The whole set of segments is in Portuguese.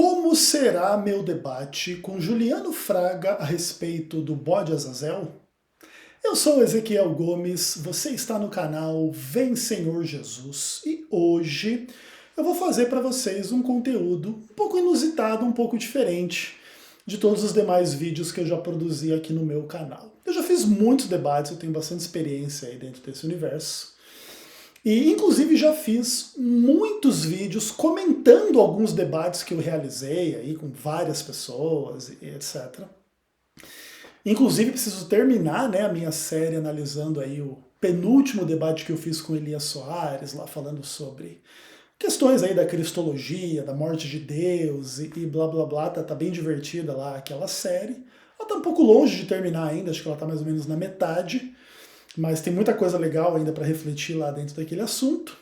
Como será meu debate com Juliano Fraga a respeito do bode Azazel? Eu sou o Ezequiel Gomes, você está no canal Vem Senhor Jesus e hoje eu vou fazer para vocês um conteúdo um pouco inusitado, um pouco diferente de todos os demais vídeos que eu já produzi aqui no meu canal. Eu já fiz muitos debates, eu tenho bastante experiência aí dentro desse universo. E inclusive já fiz muitos vídeos comentando alguns debates que eu realizei aí com várias pessoas e etc. Inclusive preciso terminar, né, a minha série analisando aí o penúltimo debate que eu fiz com Elias Soares, lá falando sobre questões aí da cristologia, da morte de Deus e blá blá blá. Tá bem divertida lá aquela série. Ela tá um pouco longe de terminar ainda, acho que ela tá mais ou menos na metade. Mas tem muita coisa legal ainda para refletir lá dentro daquele assunto.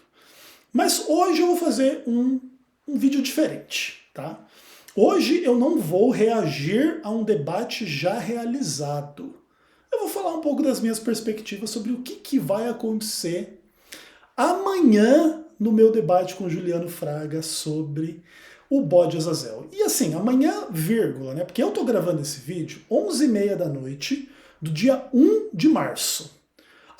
Mas hoje eu vou fazer um vídeo diferente, tá? Hoje eu não vou reagir a um debate já realizado. Eu vou falar um pouco das minhas perspectivas sobre o que vai acontecer amanhã no meu debate com Juliano Fraga sobre o bode Azazel. E assim, amanhã, vírgula, né? Porque eu tô gravando esse vídeo 11h30 da noite do dia 1 de março.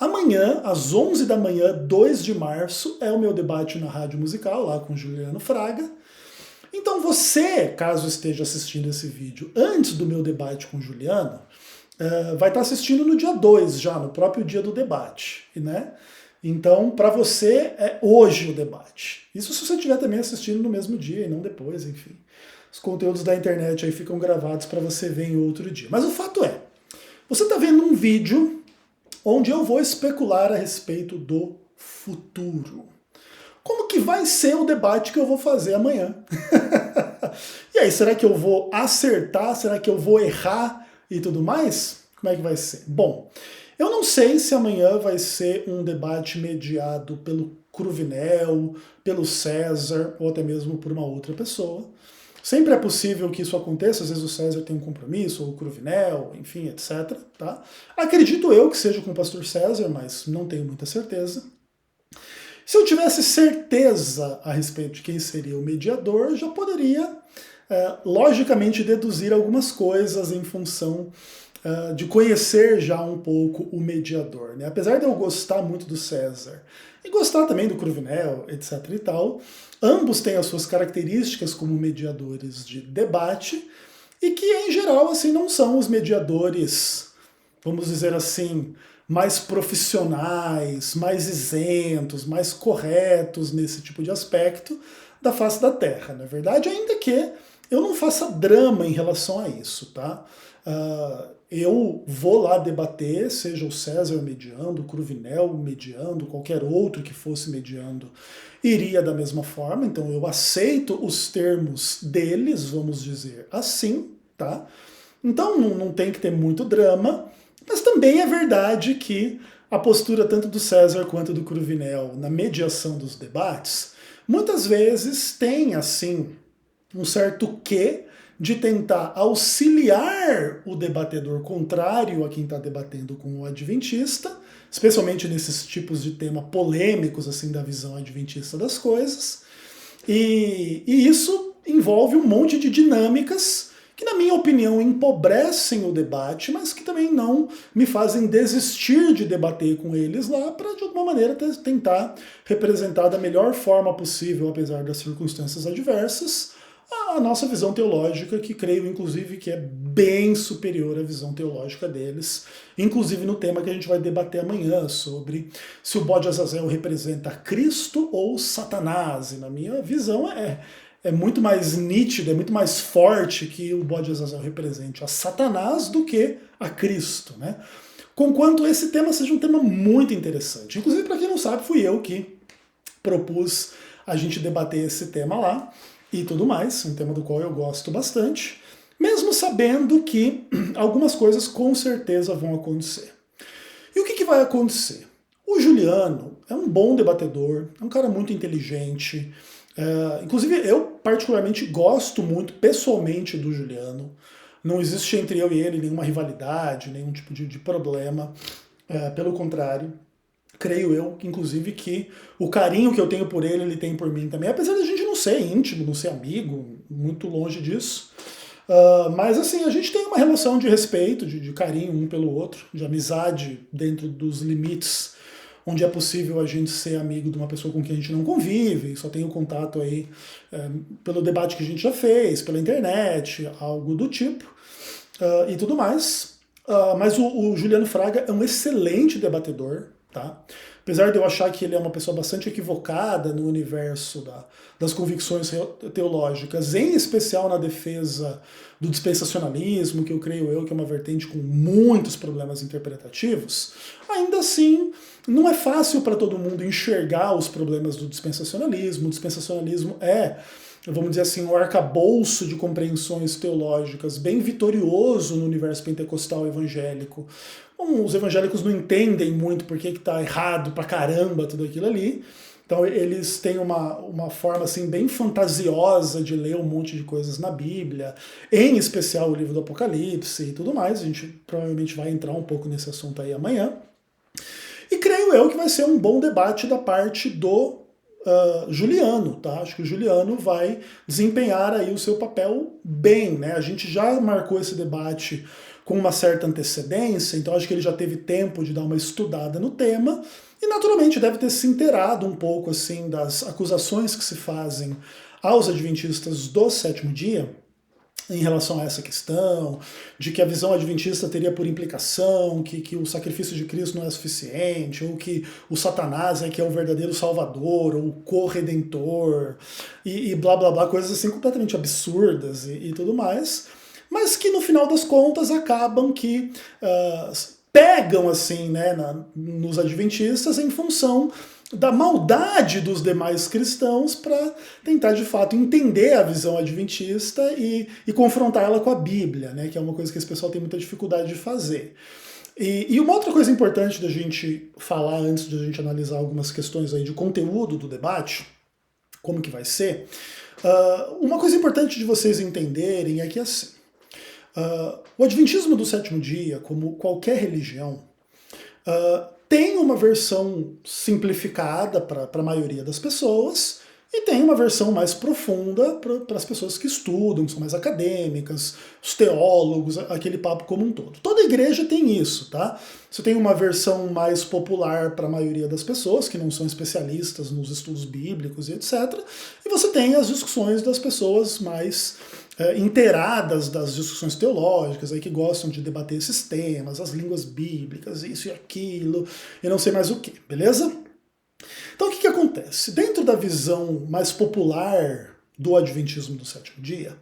Amanhã, às 11 da manhã, 2 de março, é o meu debate na Rádio Musical, lá com Juliano Fraga. Então você, caso esteja assistindo esse vídeo antes do meu debate com Juliano, vai estar assistindo no dia 2 já, no próprio dia do debate, né? Então, para você, é hoje o debate. Isso se você estiver também assistindo no mesmo dia e não depois, enfim. Os conteúdos da internet aí ficam gravados para você ver em outro dia. Mas o fato é, você está vendo um vídeo onde eu vou especular a respeito do futuro. Como que vai ser o debate que eu vou fazer amanhã? E aí, será que eu vou acertar? Será que eu vou errar e tudo mais? Como é que vai ser? Bom, eu não sei se amanhã vai ser um debate mediado pelo Cruvinel, pelo César ou até mesmo por uma outra pessoa. Sempre é possível que isso aconteça, às vezes o César tem um compromisso, ou o Cruvinel, enfim, etc. Tá? Acredito eu que seja com o pastor César, mas não tenho muita certeza. Se eu tivesse certeza a respeito de quem seria o mediador, já poderia, logicamente, deduzir algumas coisas em função de conhecer já um pouco o mediador. Né? Apesar de eu gostar muito do César e gostar também do Cruvinel, etc. e tal, ambos têm as suas características como mediadores de debate e que, em geral, assim, não são os mediadores, vamos dizer assim, mais profissionais, mais isentos, mais corretos nesse tipo de aspecto da face da Terra, na verdade, ainda que eu não faça drama em relação a isso, tá? Eu vou lá debater, seja o César mediando, o Cruvinel mediando, qualquer outro que fosse mediando, iria da mesma forma, então eu aceito os termos deles, vamos dizer assim, tá? Então não tem que ter muito drama, mas também é verdade que a postura tanto do César quanto do Cruvinel na mediação dos debates, muitas vezes tem, assim, um certo quê de tentar auxiliar o debatedor contrário a quem está debatendo com o adventista, especialmente nesses tipos de tema polêmicos assim da visão adventista das coisas. E isso envolve um monte de dinâmicas que, na minha opinião, empobrecem o debate, mas que também não me fazem desistir de debater com eles lá para, de alguma maneira, tentar representar da melhor forma possível, apesar das circunstâncias adversas, a nossa visão teológica, que creio, inclusive, que é bem superior à visão teológica deles, inclusive no tema que a gente vai debater amanhã, sobre se o bode Azazel representa Cristo ou Satanás. E na minha visão é muito mais nítido, é muito mais forte que o bode Azazel represente a Satanás do que a Cristo, né? Conquanto esse tema seja um tema muito interessante. Inclusive, para quem não sabe, fui eu que propus a gente debater esse tema lá, e tudo mais, um tema do qual eu gosto bastante, mesmo sabendo que algumas coisas com certeza vão acontecer. E o que vai acontecer? O Juliano é um bom debatedor, é um cara muito inteligente, inclusive eu particularmente gosto muito pessoalmente do Juliano, não existe entre eu e ele nenhuma rivalidade, nenhum tipo de problema, pelo contrário. Creio eu, inclusive, que o carinho que eu tenho por ele, ele tem por mim também, apesar de a gente não ser íntimo, não ser amigo, muito longe disso. Mas assim, a gente tem uma relação de respeito, de carinho um pelo outro, de amizade dentro dos limites onde é possível a gente ser amigo de uma pessoa com quem a gente não convive, só tem o contato aí pelo debate que a gente já fez, pela internet, algo do tipo, e tudo mais. Mas o Juliano Fraga é um excelente debatedor, tá? Apesar de eu achar que ele é uma pessoa bastante equivocada no universo das convicções teológicas, em especial na defesa do dispensacionalismo, que eu creio que é uma vertente com muitos problemas interpretativos, ainda assim não é fácil para todo mundo enxergar os problemas do dispensacionalismo. O dispensacionalismo é, vamos dizer assim, um arcabouço de compreensões teológicas bem vitorioso no universo pentecostal evangélico. Os evangélicos não entendem muito por que está errado pra caramba tudo aquilo ali. Então eles têm uma forma assim bem fantasiosa de ler um monte de coisas na Bíblia, em especial o livro do Apocalipse e tudo mais. A gente provavelmente vai entrar um pouco nesse assunto aí amanhã. E creio eu que vai ser um bom debate da parte do Juliano, tá? Acho que o Juliano vai desempenhar aí o seu papel bem, né? A gente já marcou esse debate com uma certa antecedência, então acho que ele já teve tempo de dar uma estudada no tema e naturalmente deve ter se inteirado um pouco assim das acusações que se fazem aos adventistas do sétimo dia em relação a essa questão, de que a visão adventista teria por implicação que o sacrifício de Cristo não é suficiente, ou que o Satanás é que é o verdadeiro salvador, ou o corredentor, e blá blá blá, coisas assim completamente absurdas e tudo mais, mas que no final das contas acabam que pegam assim, né, nos adventistas em função da maldade dos demais cristãos para tentar de fato entender a visão adventista e confrontá-la com a Bíblia, né, que é uma coisa que esse pessoal tem muita dificuldade de fazer. E uma outra coisa importante da gente falar antes de a gente analisar algumas questões aí de conteúdo do debate, como que vai ser, uma coisa importante de vocês entenderem é que assim, o Adventismo do sétimo dia, como qualquer religião, tem uma versão simplificada para a maioria das pessoas e tem uma versão mais profunda para as pessoas que estudam, que são mais acadêmicas, os teólogos, aquele papo como um todo. Toda igreja tem isso, tá? Você tem uma versão mais popular para a maioria das pessoas, que não são especialistas nos estudos bíblicos e etc. E você tem as discussões das pessoas mais inteiradas das discussões teológicas, aí que gostam de debater esses temas, as línguas bíblicas, isso e aquilo, e não sei mais o que, beleza? Então o que acontece? Dentro da visão mais popular do Adventismo do sétimo dia,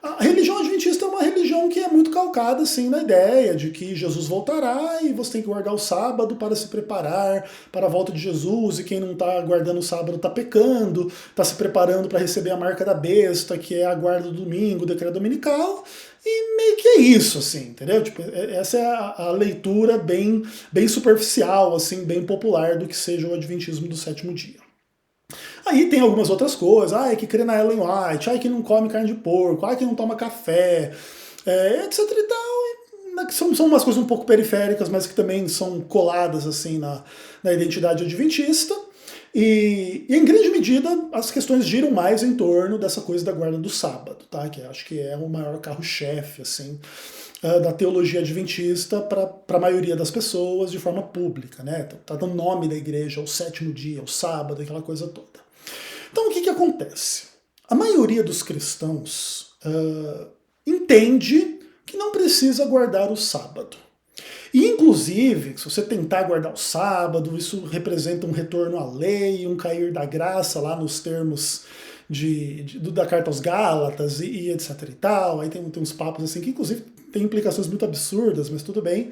a religião adventista é uma religião que é muito calcada assim, na ideia de que Jesus voltará e você tem que guardar o sábado para se preparar para a volta de Jesus, e quem não está guardando o sábado está pecando, está se preparando para receber a marca da besta, que é a guarda do domingo, o decreto dominical, e meio que é isso, assim, entendeu? Tipo, essa é a leitura bem superficial, assim, bem popular do que seja o Adventismo do sétimo dia. Aí tem algumas outras coisas, que crê na Ellen White, que não come carne de porco, que não toma café, etc e tal, que são umas coisas um pouco periféricas, mas que também são coladas assim na identidade adventista. E em grande medida as questões giram mais em torno dessa coisa da guarda do sábado, tá? Que acho que é o maior carro-chefe assim, da teologia adventista para a maioria das pessoas de forma pública, né? Tá dando nome da igreja ao sétimo dia, ao sábado, aquela coisa toda. Então o que acontece? A maioria dos cristãos entende que não precisa guardar o sábado. E inclusive, se você tentar guardar o sábado, isso representa um retorno à lei, um cair da graça lá nos termos da carta aos Gálatas e etc e tal. Aí tem uns papos assim que inclusive tem implicações muito absurdas, mas tudo bem,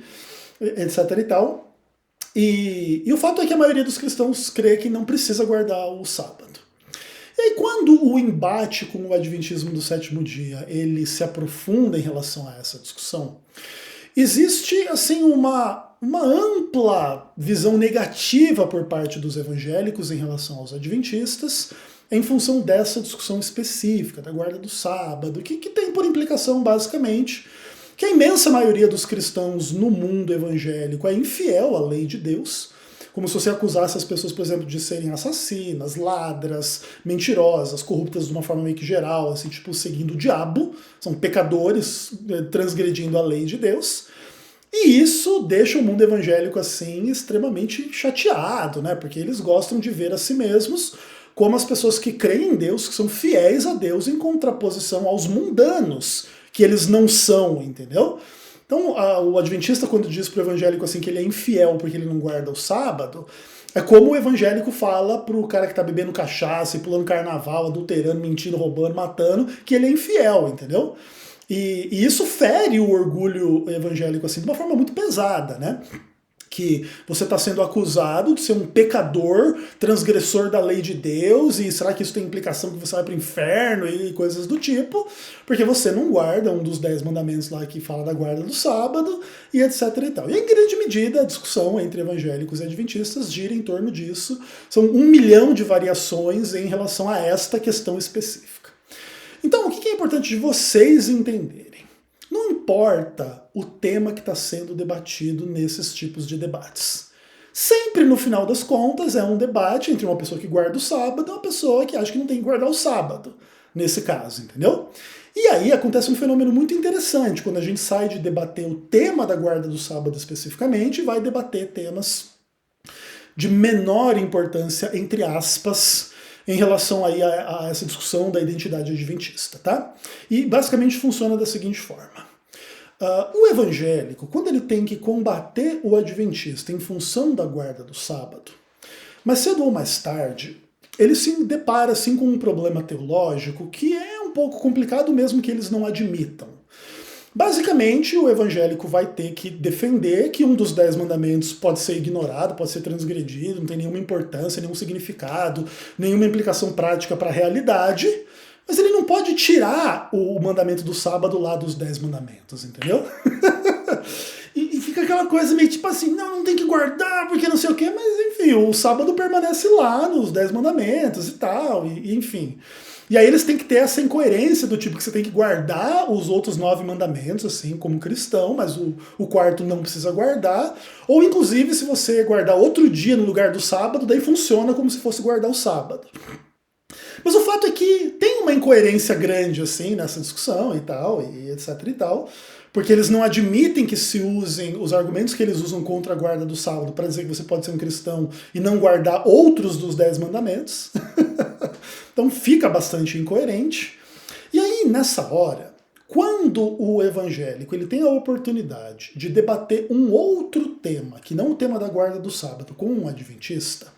etc e tal. E o fato é que a maioria dos cristãos crê que não precisa guardar o sábado. E aí quando o embate com o Adventismo do sétimo dia ele se aprofunda em relação a essa discussão, existe assim uma ampla visão negativa por parte dos evangélicos em relação aos adventistas, em função dessa discussão específica da guarda do sábado, que tem por implicação basicamente que a imensa maioria dos cristãos no mundo evangélico é infiel à lei de Deus, como se você acusasse as pessoas, por exemplo, de serem assassinas, ladras, mentirosas, corruptas de uma forma meio que geral, assim, tipo, seguindo o diabo, são pecadores transgredindo a lei de Deus. E isso deixa o mundo evangélico, assim, extremamente chateado, né? Porque eles gostam de ver a si mesmos como as pessoas que creem em Deus, que são fiéis a Deus, em contraposição aos mundanos, que eles não são, entendeu? Então, o adventista, quando diz pro evangélico assim que ele é infiel porque ele não guarda o sábado, é como o evangélico fala pro cara que tá bebendo cachaça e pulando carnaval, adulterando, mentindo, roubando, matando, que ele é infiel, entendeu? E isso fere o orgulho evangélico assim de uma forma muito pesada, né? Que você está sendo acusado de ser um pecador, transgressor da lei de Deus, e será que isso tem implicação que você vai para o inferno e coisas do tipo, porque você não guarda um dos 10 mandamentos lá que fala da guarda do sábado, e etc e tal. E em grande medida a discussão entre evangélicos e adventistas gira em torno disso, são 1 milhão de variações em relação a esta questão específica. Então, o que é importante de vocês entenderem? Não importa o tema que está sendo debatido nesses tipos de debates. Sempre, no final das contas, é um debate entre uma pessoa que guarda o sábado e uma pessoa que acha que não tem que guardar o sábado, nesse caso, entendeu? E aí acontece um fenômeno muito interessante, quando a gente sai de debater o tema da guarda do sábado especificamente e vai debater temas de menor importância, entre aspas, em relação aí a essa discussão da identidade adventista, tá? E basicamente funciona da seguinte forma. O evangélico, quando ele tem que combater o adventista em função da guarda do sábado, mais cedo ou mais tarde, ele se depara assim, com um problema teológico que é um pouco complicado mesmo que eles não admitam. Basicamente, o evangélico vai ter que defender que um dos 10 mandamentos pode ser ignorado, pode ser transgredido, não tem nenhuma importância, nenhum significado, nenhuma implicação prática para a realidade, mas ele não pode tirar o mandamento do sábado lá dos 10 mandamentos, entendeu? E fica aquela coisa meio tipo assim, não tem que guardar porque não sei o quê, mas enfim, o sábado permanece lá nos 10 mandamentos e tal, e enfim. E aí eles têm que ter essa incoerência do tipo que você tem que guardar os outros 9 mandamentos, assim, como cristão, mas o quarto não precisa guardar. Ou inclusive, se você guardar outro dia no lugar do sábado, daí funciona como se fosse guardar o sábado. Mas o fato é que tem uma incoerência grande, assim, nessa discussão e tal, e etc e tal, porque eles não admitem que se usem os argumentos que eles usam contra a guarda do sábado para dizer que você pode ser um cristão e não guardar outros dos 10 mandamentos. Então fica bastante incoerente. E aí, nessa hora, quando o evangélico ele tem a oportunidade de debater um outro tema, que não o tema da guarda do sábado, com um adventista,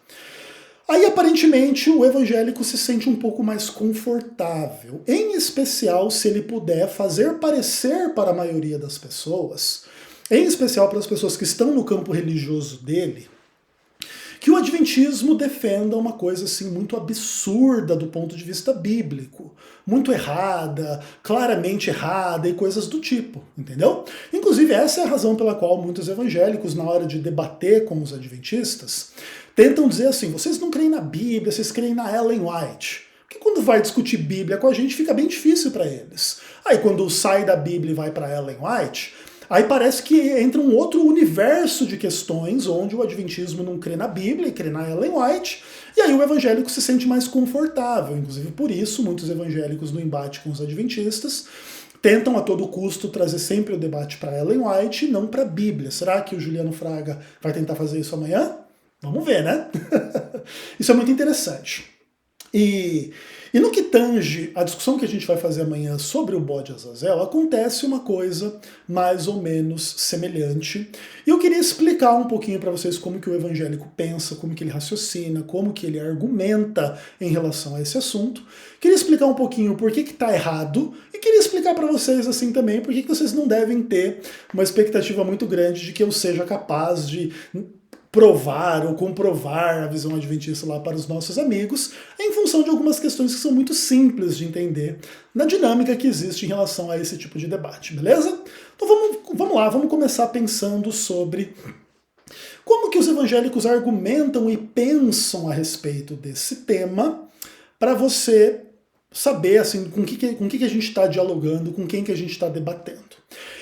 aí aparentemente o evangélico se sente um pouco mais confortável, em especial se ele puder fazer parecer para a maioria das pessoas, em especial para as pessoas que estão no campo religioso dele, que o adventismo defenda uma coisa assim muito absurda do ponto de vista bíblico, muito errada, claramente errada e coisas do tipo, entendeu? Inclusive essa é a razão pela qual muitos evangélicos, na hora de debater com os adventistas, tentam dizer assim, vocês não creem na Bíblia, vocês creem na Ellen White. Porque quando vai discutir Bíblia com a gente fica bem difícil para eles. Aí quando sai da Bíblia e vai para Ellen White, aí parece que entra um outro universo de questões onde o adventismo não crê na Bíblia e crê na Ellen White, e aí o evangélico se sente mais confortável. Inclusive por isso, muitos evangélicos no embate com os adventistas tentam a todo custo trazer sempre o debate para Ellen White e não para a Bíblia. Será que o Juliano Fraga vai tentar fazer isso amanhã? Vamos ver, né? Isso é muito interessante. E no que tange a discussão que a gente vai fazer amanhã sobre o bode Azazel, acontece uma coisa mais ou menos semelhante. E eu queria explicar um pouquinho para vocês como que o evangélico pensa, como que ele raciocina, como que ele argumenta em relação a esse assunto. Queria explicar um pouquinho por que está errado e queria explicar para vocês assim também por que vocês não devem ter uma expectativa muito grande de que eu seja capaz de provar ou comprovar a visão adventista lá para os nossos amigos, em função de algumas questões que são muito simples de entender na dinâmica que existe em relação a esse tipo de debate, beleza? Então vamos lá, vamos começar pensando sobre como que os evangélicos argumentam e pensam a respeito desse tema, para você saber assim, com que a gente está dialogando, com quem que a gente está debatendo.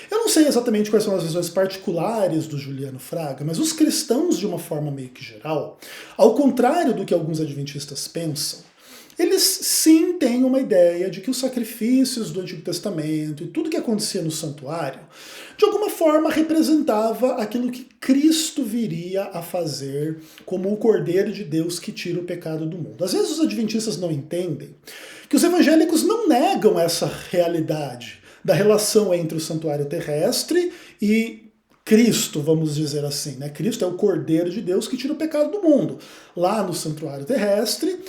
Eu não sei exatamente quais são as visões particulares do Juliano Fraga, mas os cristãos, de uma forma meio que geral, ao contrário do que alguns adventistas pensam, eles sim têm uma ideia de que os sacrifícios do Antigo Testamento e tudo que acontecia no santuário, de alguma forma representava aquilo que Cristo viria a fazer como o Cordeiro de Deus que tira o pecado do mundo. Às vezes os adventistas não entendem que os evangélicos não negam essa realidade da relação entre o santuário terrestre e Cristo, vamos dizer assim, né? Cristo é o Cordeiro de Deus que tira o pecado do mundo. Lá no santuário terrestre,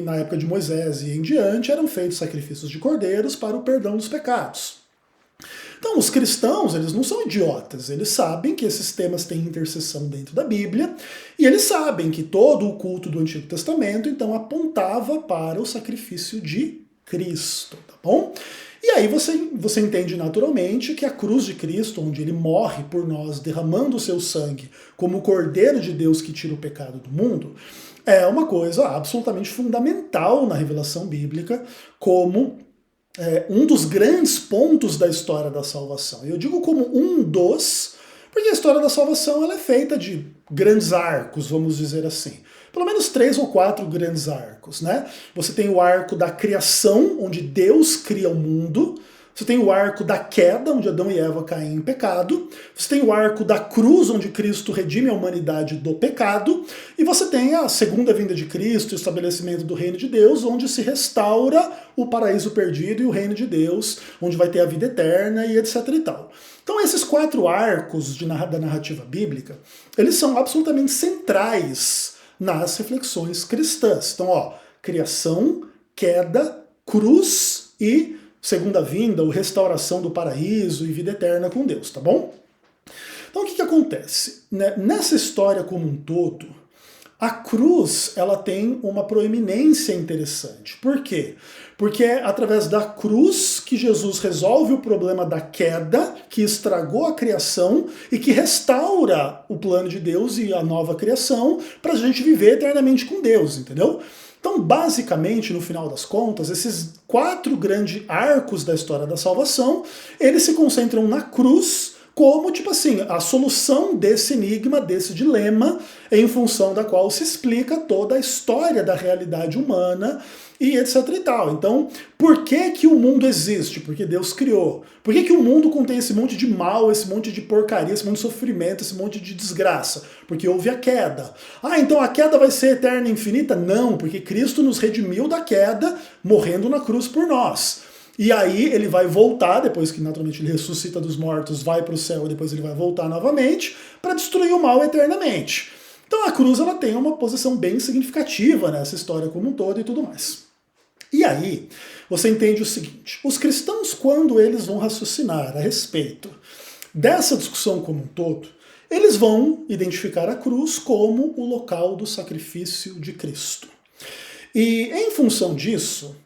na época de Moisés e em diante, eram feitos sacrifícios de cordeiros para o perdão dos pecados. Então, os cristãos, eles não são idiotas, eles sabem que esses temas têm interseção dentro da Bíblia, e eles sabem que todo o culto do Antigo Testamento, então, apontava para o sacrifício de Cristo, tá bom? E aí você entende naturalmente que a cruz de Cristo, onde ele morre por nós, derramando o seu sangue como o Cordeiro de Deus que tira o pecado do mundo, é uma coisa absolutamente fundamental na revelação bíblica, como um dos grandes pontos da história da salvação. Eu digo como um dos, porque a história da salvação ela é feita de grandes arcos, vamos dizer assim. Pelo menos 3 ou 4 grandes arcos, né? Você tem o arco da criação, onde Deus cria o mundo. Você tem o arco da queda, onde Adão e Eva caem em pecado. Você tem o arco da cruz, onde Cristo redime a humanidade do pecado. E você tem a segunda vinda de Cristo, o estabelecimento do reino de Deus, onde se restaura o paraíso perdido e o reino de Deus, onde vai ter a vida eterna e etc e tal. Então esses 4 arcos da narrativa bíblica, eles são absolutamente centrais nas reflexões cristãs. Então, ó, criação, queda, cruz e segunda vinda, ou restauração do paraíso e vida eterna com Deus, tá bom? Então o que acontece? Nessa história como um todo, a cruz ela tem uma proeminência interessante. Por quê? Porque é através da cruz que Jesus resolve o problema da queda, que estragou a criação e que restaura o plano de Deus e a nova criação para a gente viver eternamente com Deus, entendeu? Então, basicamente, no final das contas, esses 4 grandes arcos da história da salvação, eles se concentram na cruz como, tipo assim, a solução desse enigma, desse dilema, em função da qual se explica toda a história da realidade humana e etc e tal. Então, por que que o mundo existe? Porque Deus criou. Por que que o mundo contém esse monte de mal, esse monte de porcaria, esse monte de sofrimento, esse monte de desgraça? Porque houve a queda. Ah, então a queda vai ser eterna e infinita? Não, porque Cristo nos redimiu da queda, morrendo na cruz por nós. E aí ele vai voltar, depois que naturalmente ele ressuscita dos mortos, vai para o céu e depois ele vai voltar novamente para destruir o mal eternamente. Então a cruz ela tem uma posição bem significativa nessa história como um todo e tudo mais. E aí você entende o seguinte, os cristãos quando eles vão raciocinar a respeito dessa discussão como um todo, eles vão identificar a cruz como o local do sacrifício de Cristo. E em função disso,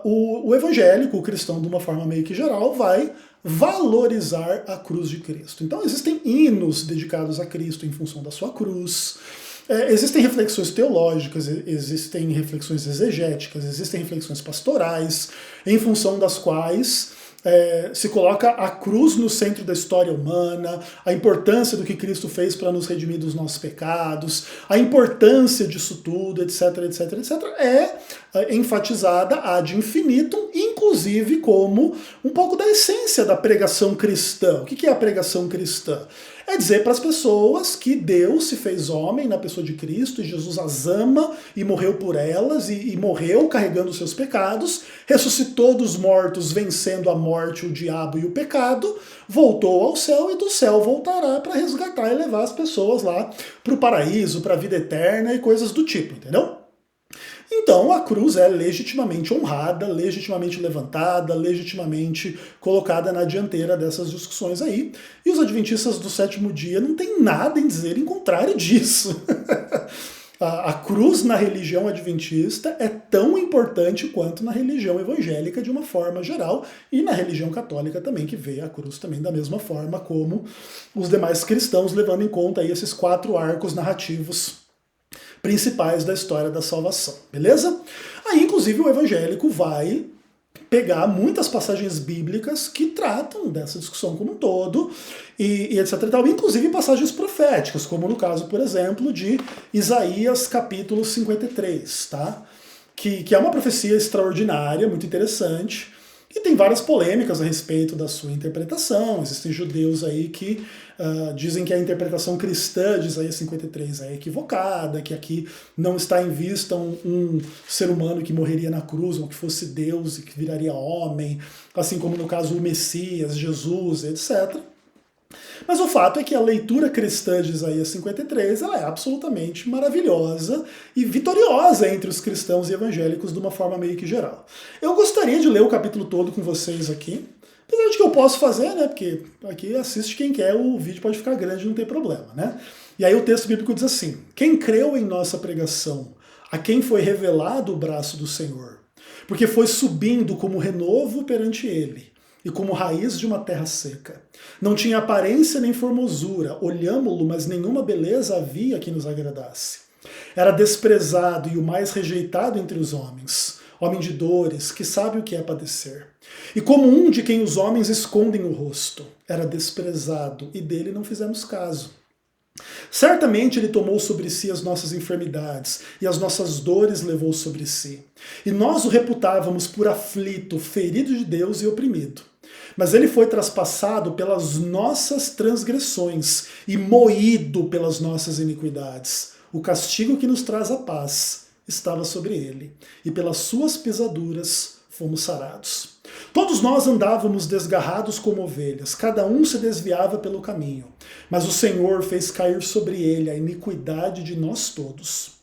o evangélico, o cristão, de uma forma meio que geral, vai valorizar a cruz de Cristo. Então existem hinos dedicados a Cristo em função da sua cruz, existem reflexões teológicas, existem reflexões exegéticas, existem reflexões pastorais, em função das quais se coloca a cruz no centro da história humana, a importância do que Cristo fez para nos redimir dos nossos pecados, a importância disso tudo, etc, etc, etc, é enfatizada ad infinitum, inclusive como um pouco da essência da pregação cristã. O que é a pregação cristã? É dizer para as pessoas que Deus se fez homem na pessoa de Cristo e Jesus as ama e morreu por elas e morreu carregando os seus pecados, ressuscitou dos mortos vencendo a morte, o diabo e o pecado, voltou ao céu e do céu voltará para resgatar e levar as pessoas lá para o paraíso, para a vida eterna e coisas do tipo, entendeu? Então a cruz é legitimamente honrada, legitimamente levantada, legitimamente colocada na dianteira dessas discussões aí. E os adventistas do 7º dia não tem nada em dizer em contrário disso. A cruz na religião adventista é tão importante quanto na religião evangélica de uma forma geral e na religião católica também, que vê a cruz também da mesma forma como os demais cristãos, levando em conta aí esses 4 arcos narrativos principais da história da salvação, beleza? Aí, inclusive, o evangélico vai pegar muitas passagens bíblicas que tratam dessa discussão como um todo, e etc. e tal, inclusive passagens proféticas, como no caso, por exemplo, de Isaías capítulo 53, tá? Que é uma profecia extraordinária, muito interessante, e tem várias polêmicas a respeito da sua interpretação. Existem judeus aí que dizem que a interpretação cristã de Isaías 53 é equivocada, que aqui não está em vista um ser humano que morreria na cruz, ou que fosse Deus e que viraria homem, assim como no caso o Messias, Jesus, etc. Mas o fato é que a leitura cristã de Isaías 53 ela é absolutamente maravilhosa e vitoriosa entre os cristãos e evangélicos de uma forma meio que geral. Eu gostaria de ler o capítulo todo com vocês aqui, apesar de que eu posso fazer, né? Porque aqui assiste quem quer, o vídeo pode ficar grande, não tem problema, né? E aí o texto bíblico diz assim: quem creu em nossa pregação, a quem foi revelado o braço do Senhor, porque foi subindo como renovo perante ele, e como raiz de uma terra seca. Não tinha aparência nem formosura, olhámo-lo, mas nenhuma beleza havia que nos agradasse. Era desprezado e o mais rejeitado entre os homens, homem de dores, que sabe o que é padecer. E como um de quem os homens escondem o rosto, era desprezado, e dele não fizemos caso. Certamente ele tomou sobre si as nossas enfermidades, e as nossas dores levou sobre si. E nós o reputávamos por aflito, ferido de Deus e oprimido. Mas ele foi traspassado pelas nossas transgressões e moído pelas nossas iniquidades. O castigo que nos traz a paz estava sobre ele, e pelas suas pisaduras fomos sarados. Todos nós andávamos desgarrados como ovelhas, cada um se desviava pelo caminho, mas o Senhor fez cair sobre ele a iniquidade de nós todos.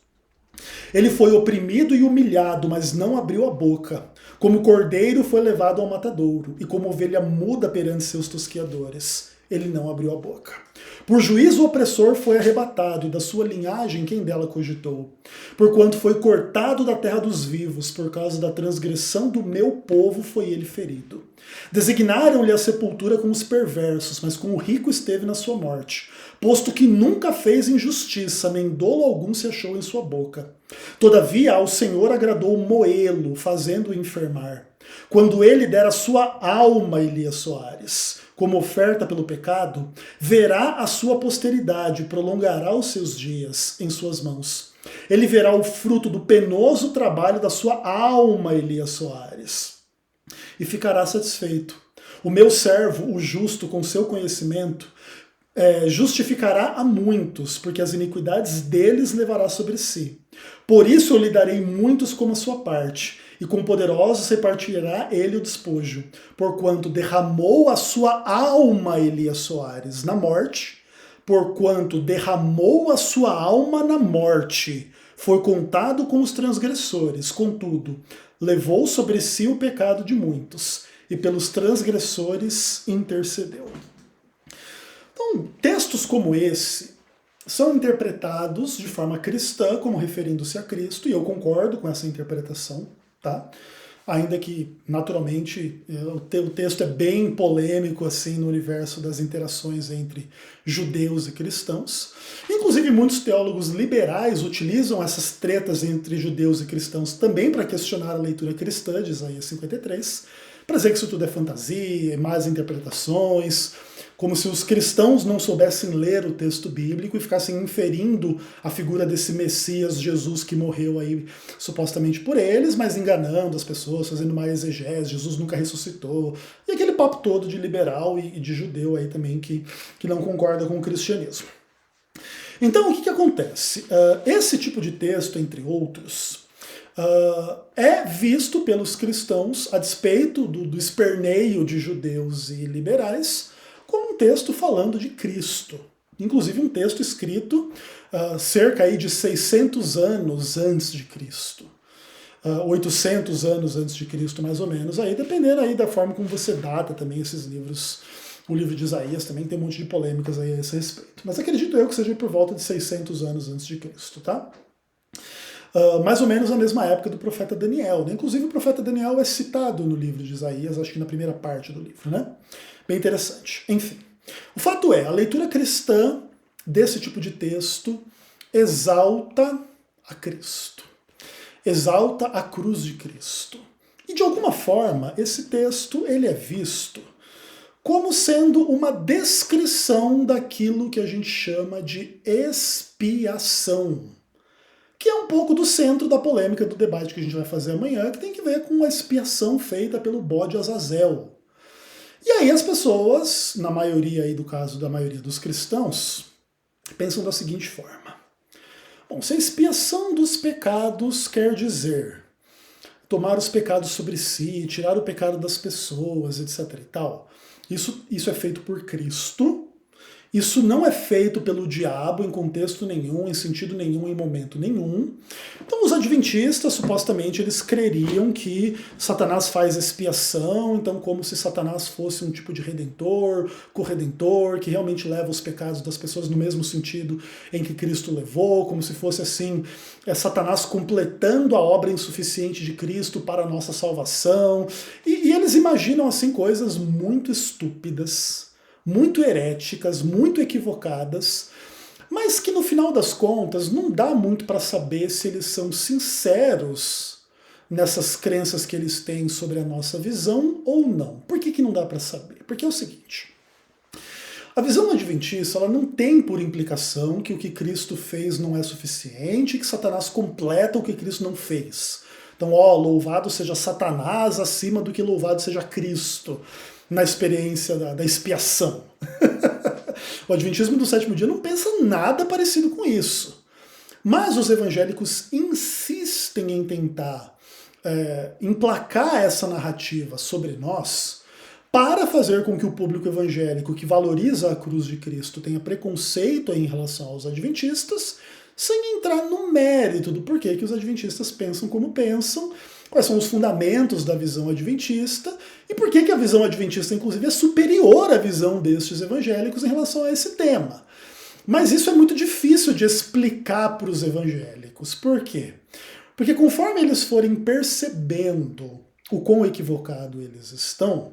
Ele foi oprimido e humilhado, mas não abriu a boca. Como cordeiro foi levado ao matadouro, e como ovelha muda perante seus tosquiadores, ele não abriu a boca. Por juízo o opressor foi arrebatado, e da sua linhagem quem dela cogitou. Porquanto foi cortado da terra dos vivos, por causa da transgressão do meu povo foi ele ferido. Designaram-lhe a sepultura com os perversos, mas com o rico esteve na sua morte, posto que nunca fez injustiça, nem dolo algum se achou em sua boca. Todavia ao Senhor agradou moê-lo, fazendo-o enfermar. Quando ele der a sua alma, Elias Soares, como oferta pelo pecado, verá a sua posteridade, prolongará os seus dias em suas mãos. Ele verá o fruto do penoso trabalho da sua alma, Elias Soares, e ficará satisfeito. O meu servo, o justo, com seu conhecimento, justificará a muitos, porque as iniquidades deles levará sobre si. Por isso eu lhe darei muitos como a sua parte, e com poderosos repartirá ele o despojo, porquanto derramou a sua alma, Elias Soares, na morte, porquanto derramou a sua alma na morte, foi contado com os transgressores, contudo, levou sobre si o pecado de muitos, e pelos transgressores intercedeu. Então, textos como esse são interpretados de forma cristã, como referindo-se a Cristo, e eu concordo com essa interpretação, tá? Ainda que, naturalmente, o texto é bem polêmico assim no universo das interações entre judeus e cristãos. Inclusive, muitos teólogos liberais utilizam essas tretas entre judeus e cristãos também para questionar a leitura cristã de Isaías 53, para dizer que isso tudo é fantasia, más interpretações, como se os cristãos não soubessem ler o texto bíblico e ficassem inferindo a figura desse Messias, Jesus, que morreu aí supostamente por eles, mas enganando as pessoas, fazendo má exegese, Jesus nunca ressuscitou, e aquele papo todo de liberal e de judeu aí também que não concorda com o cristianismo. Então, o que acontece? Esse tipo de texto, entre outros, é visto pelos cristãos, a despeito do esperneio de judeus e liberais, como um texto falando de Cristo. Inclusive um texto escrito cerca aí de 600 anos antes de Cristo. 800 anos antes de Cristo, mais ou menos, aí dependendo aí da forma como você data também esses livros. O livro de Isaías também tem um monte de polêmicas aí a esse respeito. Mas acredito eu que seja por volta de 600 anos antes de Cristo, tá? Mais ou menos na mesma época do profeta Daniel, né? Inclusive o profeta Daniel é citado no livro de Isaías, acho que na primeira parte do livro, né? Bem interessante. Enfim, o fato é, a leitura cristã desse tipo de texto exalta a Cristo, exalta a cruz de Cristo E de alguma forma, esse texto ele é visto como sendo uma descrição daquilo que a gente chama de expiação, que é um pouco do centro da polêmica do debate que a gente vai fazer amanhã, que tem que ver com a expiação feita pelo bode Azazel. E aí as pessoas, na maioria aí do caso da maioria dos cristãos, pensam da seguinte forma. Bom, se a expiação dos pecados quer dizer tomar os pecados sobre si, tirar o pecado das pessoas, etc e tal, isso é feito por Cristo. Isso não é feito pelo diabo em contexto nenhum, em sentido nenhum, em momento nenhum. Então os adventistas, supostamente, eles creriam que Satanás faz expiação, então como se Satanás fosse um tipo de redentor, corredentor, que realmente leva os pecados das pessoas no mesmo sentido em que Cristo levou, como se fosse assim, Satanás completando a obra insuficiente de Cristo para a nossa salvação. E eles imaginam assim coisas muito estúpidas, muito heréticas, muito equivocadas, mas que no final das contas não dá muito para saber se eles são sinceros nessas crenças que eles têm sobre a nossa visão ou não. Por que não dá para saber? Porque é o seguinte, a visão adventista ela não tem por implicação que o que Cristo fez não é suficiente, que Satanás completa o que Cristo não fez. Então, louvado seja Satanás acima do que louvado seja Cristo na experiência da expiação. O adventismo do sétimo dia não pensa nada parecido com isso. Mas os evangélicos insistem em tentar emplacar essa narrativa sobre nós para fazer com que o público evangélico que valoriza a cruz de Cristo tenha preconceito em relação aos adventistas, sem entrar no mérito do porquê que os adventistas pensam como pensam, quais são os fundamentos da visão adventista e por que a visão adventista, inclusive, é superior à visão destes evangélicos em relação a esse tema. Mas isso é muito difícil de explicar para os evangélicos. Por quê? Porque conforme eles forem percebendo o quão equivocado eles estão,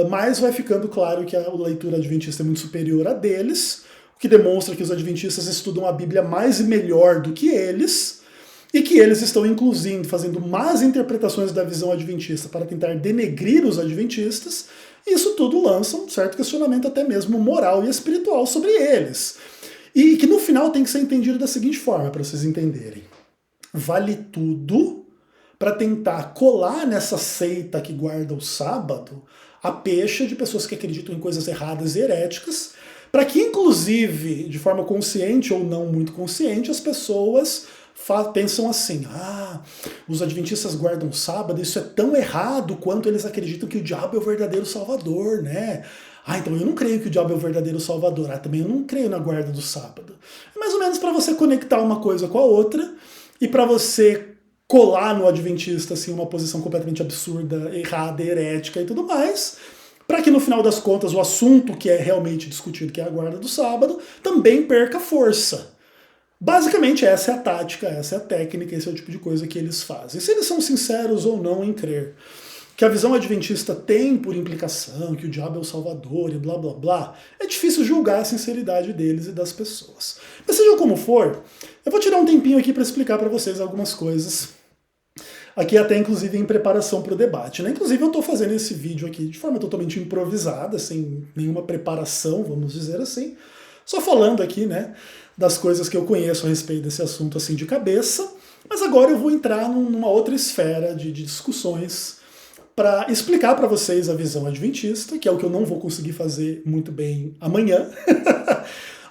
mais vai ficando claro que a leitura adventista é muito superior a deles, o que demonstra que os adventistas estudam a Bíblia mais e melhor do que eles, e que eles estão, inclusive, fazendo más interpretações da visão adventista para tentar denegrir os adventistas, e isso tudo lança um certo questionamento até mesmo moral e espiritual sobre eles. E que no final tem que ser entendido da seguinte forma, para vocês entenderem. Vale tudo para tentar colar nessa seita que guarda o sábado a pecha de pessoas que acreditam em coisas erradas e heréticas, para que, inclusive, de forma consciente ou não muito consciente, as pessoas pensam assim, os adventistas guardam o sábado, isso é tão errado quanto eles acreditam que o diabo é o verdadeiro salvador, né? Então eu não creio que o diabo é o verdadeiro salvador, também eu não creio na guarda do sábado. É mais ou menos para você conectar uma coisa com a outra e para você colar no adventista assim, uma posição completamente absurda, errada, herética e tudo mais, para que no final das contas o assunto que é realmente discutido, que é a guarda do sábado, também perca força. Basicamente essa é a tática, essa é a técnica, esse é o tipo de coisa que eles fazem. Se eles são sinceros ou não em crer que a visão adventista tem por implicação que o diabo é o salvador e blá blá blá, é difícil julgar a sinceridade deles e das pessoas. Mas seja como for, eu vou tirar um tempinho aqui para explicar para vocês algumas coisas, aqui até inclusive em preparação para o debate, né? Inclusive eu estou fazendo esse vídeo aqui de forma totalmente improvisada, sem nenhuma preparação, vamos dizer assim, só falando aqui, né, das coisas que eu conheço a respeito desse assunto assim de cabeça, mas agora eu vou entrar numa outra esfera de discussões para explicar para vocês a visão adventista, que é o que eu não vou conseguir fazer muito bem amanhã.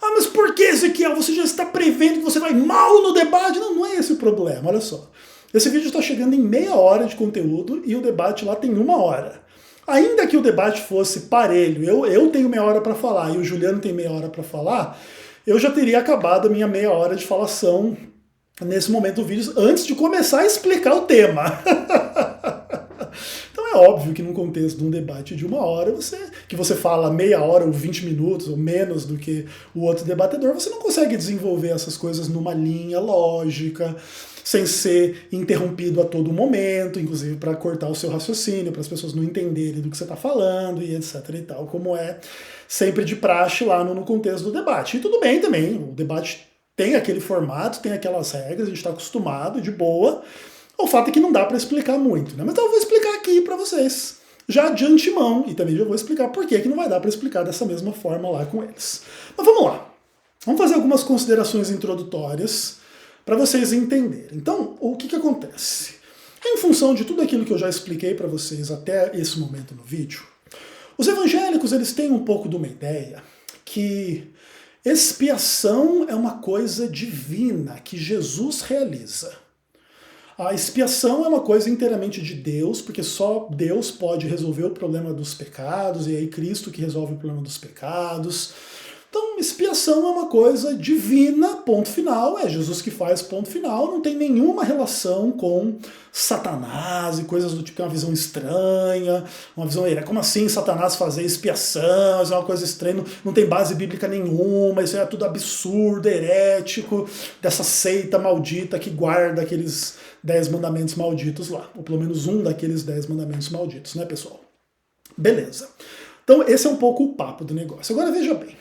Mas por que, Ezequiel? Você já está prevendo que você vai mal no debate? Não é esse o problema, olha só. Esse vídeo está chegando em meia hora de conteúdo e o debate lá tem 1 hora. Ainda que o debate fosse parelho, eu tenho meia hora para falar e o Juliano tem meia hora para falar, eu já teria acabado a minha meia hora de falação nesse momento do vídeo antes de começar a explicar o tema. Então é óbvio que num contexto de um debate de 1 hora, que você fala meia hora ou 20 minutos ou menos do que o outro debatedor, você não consegue desenvolver essas coisas numa linha lógica, sem ser interrompido a todo momento, inclusive para cortar o seu raciocínio, para as pessoas não entenderem do que você está falando e etc e tal, como é sempre de praxe lá no contexto do debate. E tudo bem também, o debate tem aquele formato, tem aquelas regras, a gente está acostumado, de boa. O fato é que não dá para explicar muito, né? Mas então eu vou explicar aqui para vocês, já de antemão, e também já vou explicar por que não vai dar para explicar dessa mesma forma lá com eles. Mas vamos lá. Vamos fazer algumas considerações introdutórias para vocês entenderem. Então, o que acontece? Em função de tudo aquilo que eu já expliquei para vocês até esse momento no vídeo, os evangélicos eles têm um pouco de uma ideia que expiação é uma coisa divina que Jesus realiza. A expiação é uma coisa inteiramente de Deus, porque só Deus pode resolver o problema dos pecados, e aí Cristo que resolve o problema dos pecados. Então, expiação é uma coisa divina, ponto final, é Jesus que faz, ponto final, não tem nenhuma relação com Satanás e coisas do tipo, é uma visão estranha, uma visão, como assim Satanás fazer expiação, isso é uma coisa estranha, não tem base bíblica nenhuma, isso é tudo absurdo, herético, dessa seita maldita que guarda aqueles 10 mandamentos malditos lá, ou pelo menos um daqueles 10 mandamentos malditos, né, pessoal? Beleza. Então, esse é um pouco o papo do negócio. Agora, veja bem.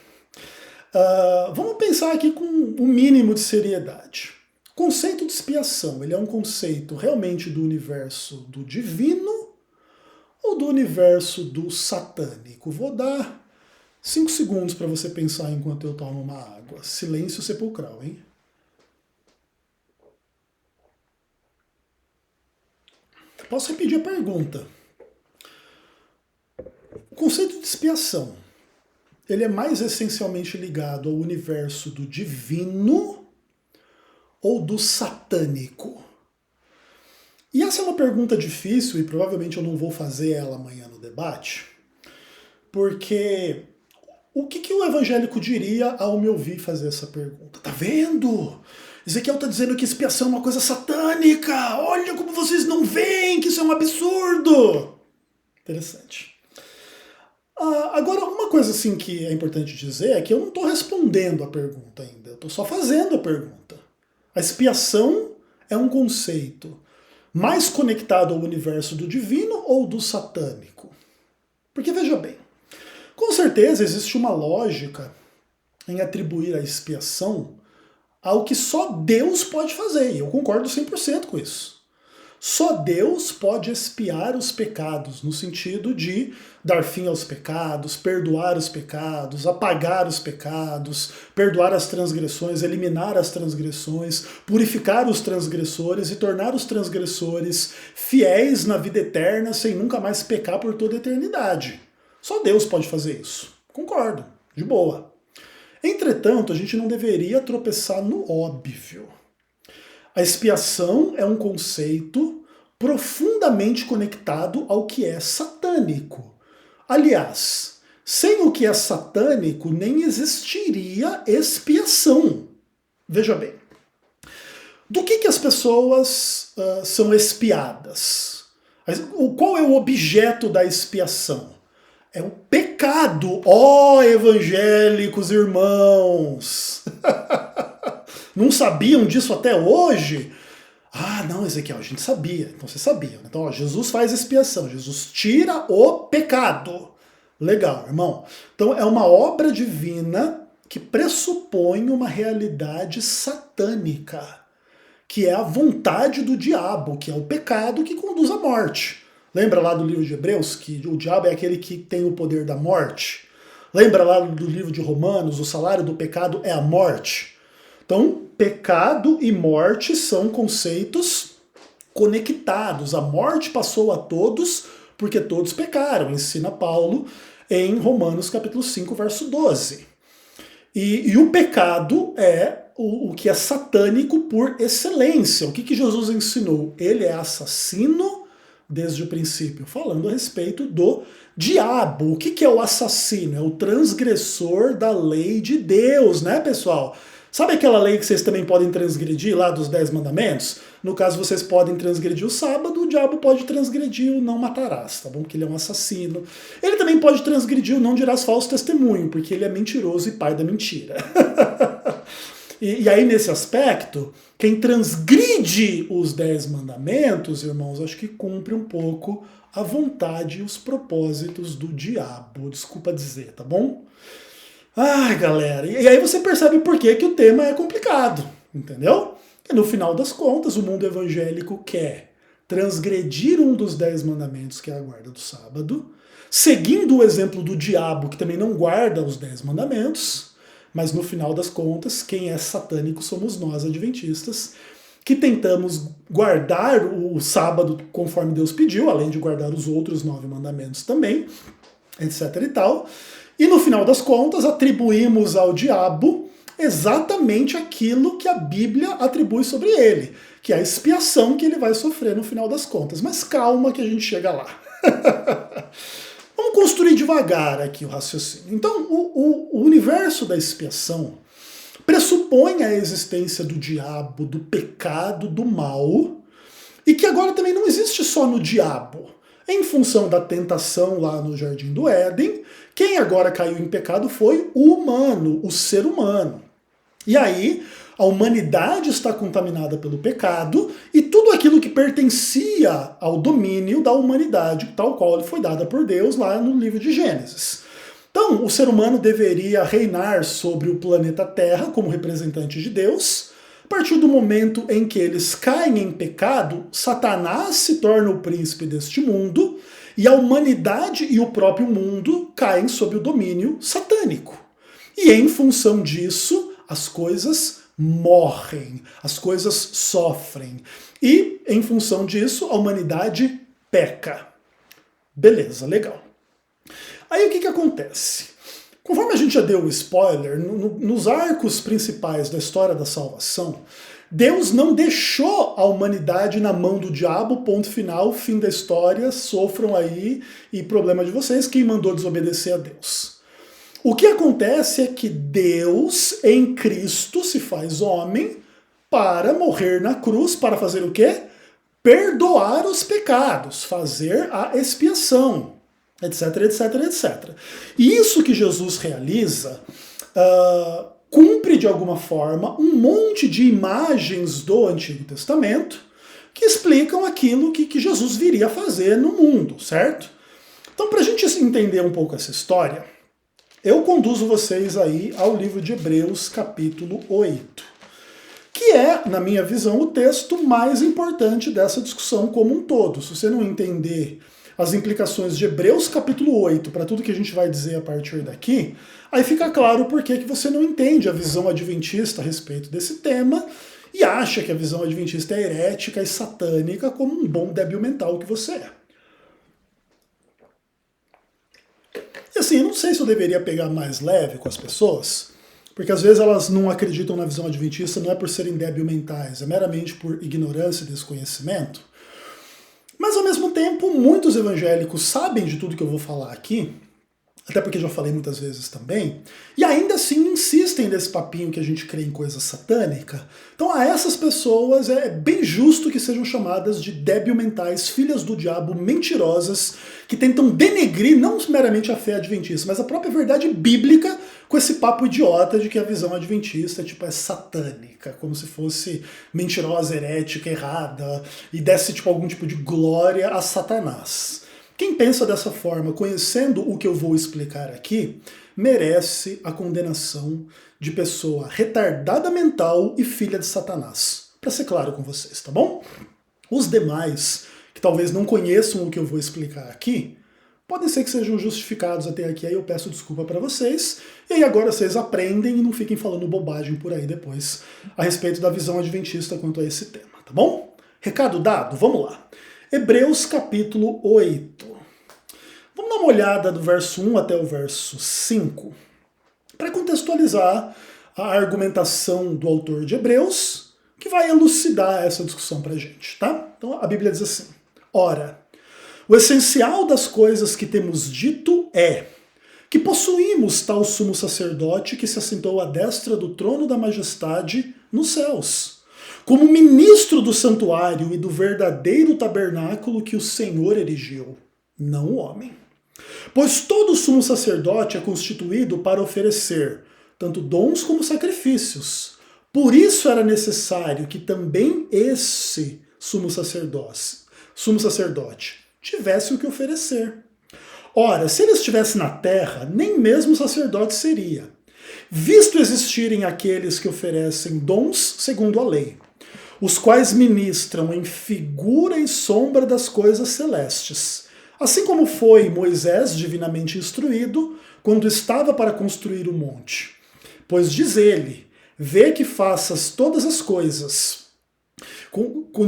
Vamos pensar aqui com um mínimo de seriedade. O conceito de expiação, ele é um conceito realmente do universo do divino ou do universo do satânico? Vou dar 5 segundos para você pensar enquanto eu tomo uma água. Silêncio sepulcral, hein? Posso repetir a pergunta. O conceito de expiação, ele é mais essencialmente ligado ao universo do divino ou do satânico? E essa é uma pergunta difícil e provavelmente eu não vou fazer ela amanhã no debate, porque o que o evangélico diria ao me ouvir fazer essa pergunta? Tá vendo? Ezequiel tá dizendo que expiação é uma coisa satânica! Olha como vocês não veem que isso é um absurdo! Interessante. Agora, uma coisa assim que é importante dizer é que eu não estou respondendo a pergunta ainda, eu estou só fazendo a pergunta. A expiação é um conceito mais conectado ao universo do divino ou do satânico? Porque veja bem, com certeza existe uma lógica em atribuir a expiação ao que só Deus pode fazer, e eu concordo 100% com isso. Só Deus pode expiar os pecados, no sentido de dar fim aos pecados, perdoar os pecados, apagar os pecados, perdoar as transgressões, eliminar as transgressões, purificar os transgressores e tornar os transgressores fiéis na vida eterna sem nunca mais pecar por toda a eternidade. Só Deus pode fazer isso. Concordo, de boa. Entretanto, a gente não deveria tropeçar no óbvio. A expiação é um conceito profundamente conectado ao que é satânico. Aliás, sem o que é satânico nem existiria expiação. Veja bem, do que as pessoas são expiadas? Qual é o objeto da expiação? É o pecado. Ó, evangélicos irmãos! Não sabiam disso até hoje? Ah, não, Ezequiel, a gente sabia. Então você sabia. Então, ó, Jesus faz expiação. Jesus tira o pecado. Legal, irmão. Então é uma obra divina que pressupõe uma realidade satânica, que é a vontade do diabo, que é o pecado que conduz à morte. Lembra lá do livro de Hebreus que o diabo é aquele que tem o poder da morte? Lembra lá do livro de Romanos, o salário do pecado é a morte? Então, pecado e morte são conceitos conectados. A morte passou a todos porque todos pecaram, ensina Paulo em Romanos capítulo 5, verso 12. E o pecado é o que é satânico por excelência. O que Jesus ensinou? Ele é assassino desde o princípio, falando a respeito do diabo. O que é o assassino? É o transgressor da lei de Deus, né, pessoal? Sabe aquela lei que vocês também podem transgredir lá dos 10 mandamentos? No caso, vocês podem transgredir o sábado, o diabo pode transgredir o não matarás, tá bom? Porque ele é um assassino. Ele também pode transgredir o não dirás falso testemunho, porque ele é mentiroso e pai da mentira. E aí, nesse aspecto, quem transgride os 10 mandamentos, irmãos, acho que cumpre um pouco a vontade e os propósitos do diabo. Desculpa dizer, tá bom? Ai, galera, e aí você percebe por que o tema é complicado, entendeu? E no final das contas, o mundo evangélico quer transgredir um dos 10 mandamentos, que é a guarda do sábado, seguindo o exemplo do diabo, que também não guarda os 10 mandamentos, mas no final das contas, quem é satânico somos nós, adventistas, que tentamos guardar o sábado conforme Deus pediu, além de guardar os outros 9 mandamentos também, etc e tal. E no final das contas, atribuímos ao diabo exatamente aquilo que a Bíblia atribui sobre ele, que é a expiação que ele vai sofrer no final das contas. Mas calma que a gente chega lá. Vamos construir devagar aqui o raciocínio. Então, o universo da expiação pressupõe a existência do diabo, do pecado, do mal, e que agora também não existe só no diabo. Em função da tentação lá no Jardim do Éden, quem agora caiu em pecado foi o humano, o ser humano. E aí, a humanidade está contaminada pelo pecado e tudo aquilo que pertencia ao domínio da humanidade, tal qual ele foi dada por Deus lá no livro de Gênesis. Então, o ser humano deveria reinar sobre o planeta Terra como representante de Deus. A partir do momento em que eles caem em pecado, Satanás se torna o príncipe deste mundo e a humanidade e o próprio mundo caem sob o domínio satânico. E em função disso, as coisas morrem, as coisas sofrem. E em função disso, a humanidade peca. Beleza, legal. Aí o que acontece? Conforme a gente já deu o spoiler, nos arcos principais da história da salvação, Deus não deixou a humanidade na mão do diabo, ponto final, fim da história, sofram aí e problema de vocês, quem mandou desobedecer a Deus. O que acontece é que Deus, em Cristo, se faz homem para morrer na cruz, para fazer o quê? Perdoar os pecados, fazer a expiação, etc, etc, etc. E isso que Jesus realiza cumpre de alguma forma um monte de imagens do Antigo Testamento que explicam aquilo que Jesus viria a fazer no mundo, certo? Então, para a gente entender um pouco essa história, eu conduzo vocês aí ao livro de Hebreus, capítulo 8, que é, na minha visão, o texto mais importante dessa discussão como um todo. Se você não entender as implicações de Hebreus, capítulo 8, para tudo que a gente vai dizer a partir daqui, aí fica claro por que você não entende a visão adventista a respeito desse tema e acha que a visão adventista é herética e satânica como um bom débil mental que você é. E assim, eu não sei se eu deveria pegar mais leve com as pessoas, porque às vezes elas não acreditam na visão adventista, não é por serem débil mentais, é meramente por ignorância e desconhecimento. Mas ao mesmo tempo, muitos evangélicos sabem de tudo que eu vou falar aqui, até porque já falei muitas vezes também, e ainda assim insistem nesse papinho que a gente crê em coisa satânica. Então a essas pessoas é bem justo que sejam chamadas de débil mentais, filhas do diabo, mentirosas, que tentam denegrir não meramente a fé adventista, mas a própria verdade bíblica com esse papo idiota de que a visão adventista é satânica, como se fosse mentirosa, herética, errada, e desse algum tipo de glória a Satanás. Quem pensa dessa forma, conhecendo o que eu vou explicar aqui, merece a condenação de pessoa retardada mental e filha de Satanás. Para ser claro com vocês, tá bom? Os demais, que talvez não conheçam o que eu vou explicar aqui, podem ser que sejam justificados até aqui, aí eu peço desculpa para vocês, e aí agora vocês aprendem e não fiquem falando bobagem por aí depois a respeito da visão adventista quanto a esse tema, tá bom? Recado dado? Vamos lá. Hebreus capítulo 8. Vamos dar uma olhada do verso 1 até o verso 5, para contextualizar a argumentação do autor de Hebreus, que vai elucidar essa discussão para a gente, tá? Então a Bíblia diz assim: ora, o essencial das coisas que temos dito é que possuímos tal sumo sacerdote que se assentou à destra do trono da majestade nos céus, como ministro do santuário e do verdadeiro tabernáculo que o Senhor erigiu, não o homem. Pois todo sumo sacerdote é constituído para oferecer tanto dons como sacrifícios. Por isso era necessário que também esse sumo sacerdote tivesse o que oferecer. Ora, se ele estivesse na terra, nem mesmo sacerdote seria, visto existirem aqueles que oferecem dons segundo a lei. os quais ministram em figura e sombra das coisas celestes, assim como foi Moisés divinamente instruído quando estava para construir o monte. Pois diz ele, vê que faças todas as coisas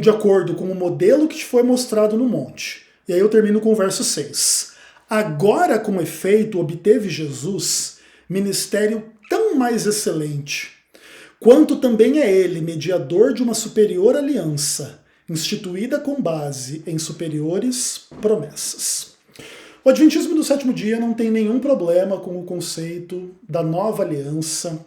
de acordo com o modelo que te foi mostrado no monte. E aí eu termino com o verso 6. Agora, com efeito, obteve Jesus ministério tão mais excelente, quanto também é ele mediador de uma superior aliança, instituída com base em superiores promessas. O Adventismo do sétimo dia não tem nenhum problema com o conceito da nova aliança,